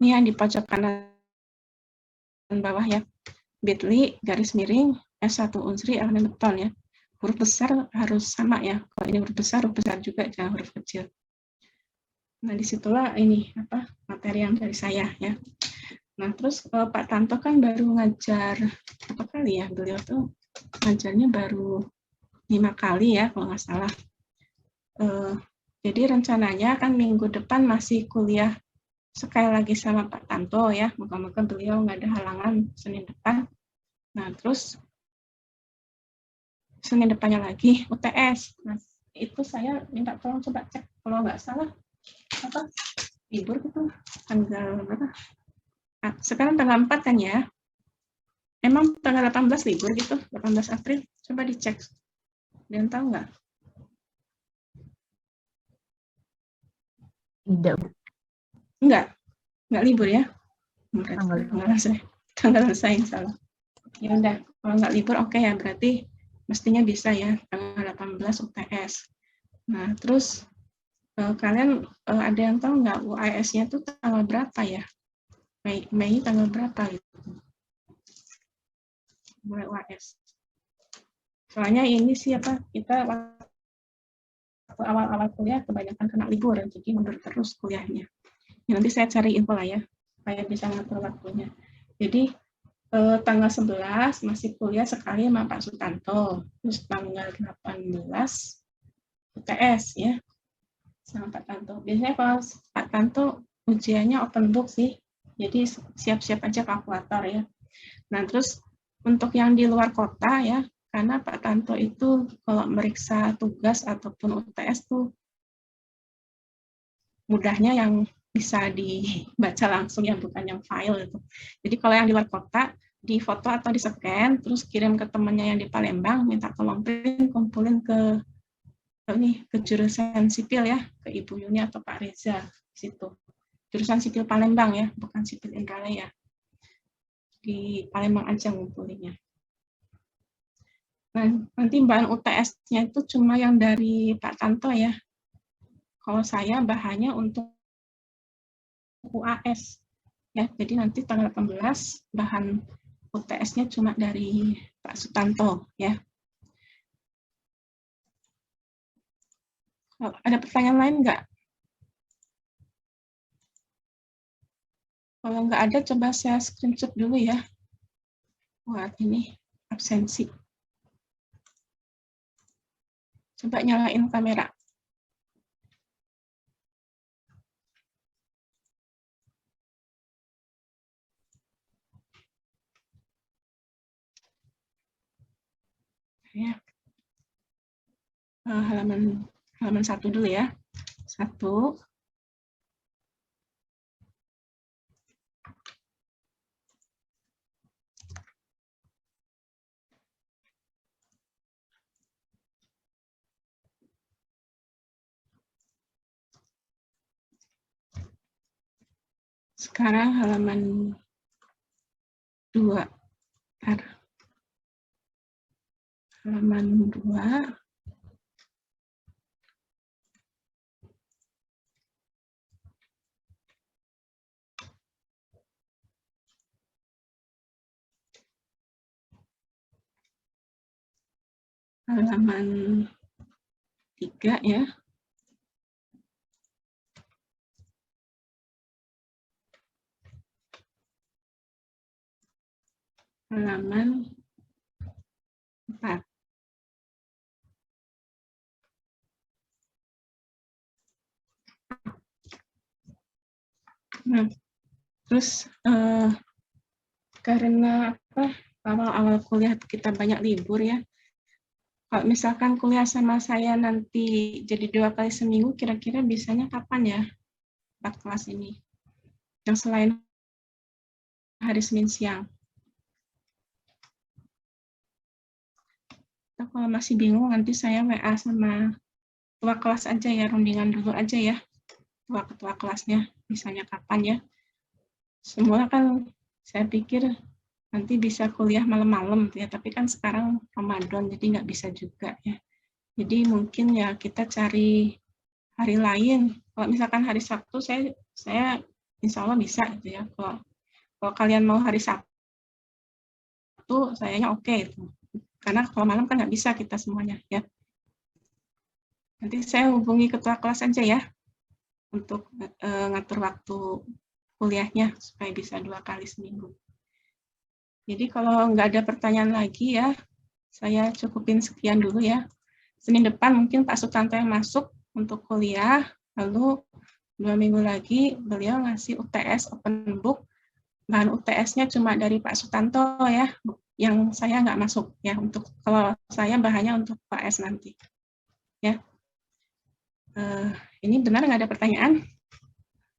Ini yang di pojok kanan bawah ya, bit.ly garis miring S1 Unsri elemen beton ya. Huruf besar harus sama ya. Kalau ini huruf besar juga, jangan huruf kecil. Nah, disitulah ini apa materi yang dari saya ya. Nah, terus Pak Tanto kan baru ngajar apa kali ya, beliau tuh ngajarnya baru 5 kali ya kalau nggak salah. Jadi rencananya kan minggu depan masih kuliah sekali lagi sama Pak Tanto ya, moga-moga beliau nggak ada halangan Senin depan. Nah, terus Senin depannya lagi UTS. Nah, itu saya minta tolong coba cek kalau nggak salah apa libur gitu tanggal berapa? Nah, sekarang tanggal 4 kan ya. Emang tanggal 18 libur gitu, 18 April. Coba dicek. Dan tahu nggak? Tidak, Bu. Nggak libur ya. Tanggal saya yang salah. Ya udah, kalau nggak libur oke ya, berarti mestinya bisa ya tanggal 18 UTS. Nah, terus kalian ada yang tahu nggak UAS-nya tuh tanggal berapa ya? Mei tanggal berapa gitu? Mulai UAS. Soalnya ini siapa kita waktu awal-awal kuliah kebanyakan kena libur, jadi mundur terus kuliahnya. Ya, nanti saya cari info lah ya, supaya bisa ngatur waktunya. Jadi tanggal 11 masih kuliah sekali sama Pak Sutanto, terus tanggal 18 UTS ya sama Pak Tanto. Biasanya kalau Pak Tanto ujiannya open book sih, jadi siap-siap aja kalkulator ya. Nah, terus untuk yang di luar kota ya, karena Pak Tanto itu kalau meriksa tugas ataupun UTS tuh mudahnya yang bisa dibaca langsung ya, bukan yang file itu. Jadi kalau yang di luar kota, di foto atau di scan, terus kirim ke temannya yang di Palembang, minta tolong print, kumpulin ke jurusan sipil ya, ke Ibu Yuni atau Pak Reza di situ. Jurusan sipil Palembang ya, bukan sipil Indralaya. Di Palembang aja ngumpulinnya. Nah, nanti bahan UTS-nya itu cuma yang dari Pak Tanto ya. Kalau saya bahannya untuk UAS ya. Jadi nanti tanggal 18 bahan UTS-nya cuma dari Pak Sutanto ya. Ada pertanyaan lain nggak? Kalau nggak ada, coba saya screenshot dulu ya. Buat ini absensi. Coba nyalain kamera. Ya. Halaman 1 dulu ya. 1. Sekarang halaman 2. Halaman 2. Halaman 3 ya. halaman 4. Nah, terus karena awal-awal kuliah kita banyak libur ya. Kalau misalkan kuliah sama saya nanti jadi 2 kali seminggu, kira-kira bisanya kapan ya 4 kelas ini? Yang selain hari Senin siang. Nah, kalau masih bingung, nanti saya WA sama ketua kelas aja ya, rundingan dulu aja ya. Ketua kelasnya, misalnya kapan ya. Semua kan saya pikir nanti bisa kuliah malam-malam ya, tapi kan sekarang Ramadan, jadi nggak bisa juga ya. Jadi mungkin ya kita cari hari lain. Kalau misalkan hari Sabtu, saya insya Allah bisa gitu ya. Kalau kalian mau hari Sabtu, sayanya oke itu. Karena kalau malam kan nggak bisa kita semuanya ya. Nanti saya hubungi ketua kelas aja ya untuk ngatur waktu kuliahnya supaya bisa 2 kali seminggu. Jadi kalau nggak ada pertanyaan lagi ya, saya cukupin sekian dulu ya. Senin depan mungkin Pak Sutanto yang masuk untuk kuliah, lalu 2 minggu lagi beliau ngasih UTS open book. Bahan UTS-nya cuma dari Pak Sutanto ya, yang saya nggak masuk ya. Untuk kalau saya bahannya untuk Pak S nanti. Ya. Ini benar nggak ada pertanyaan?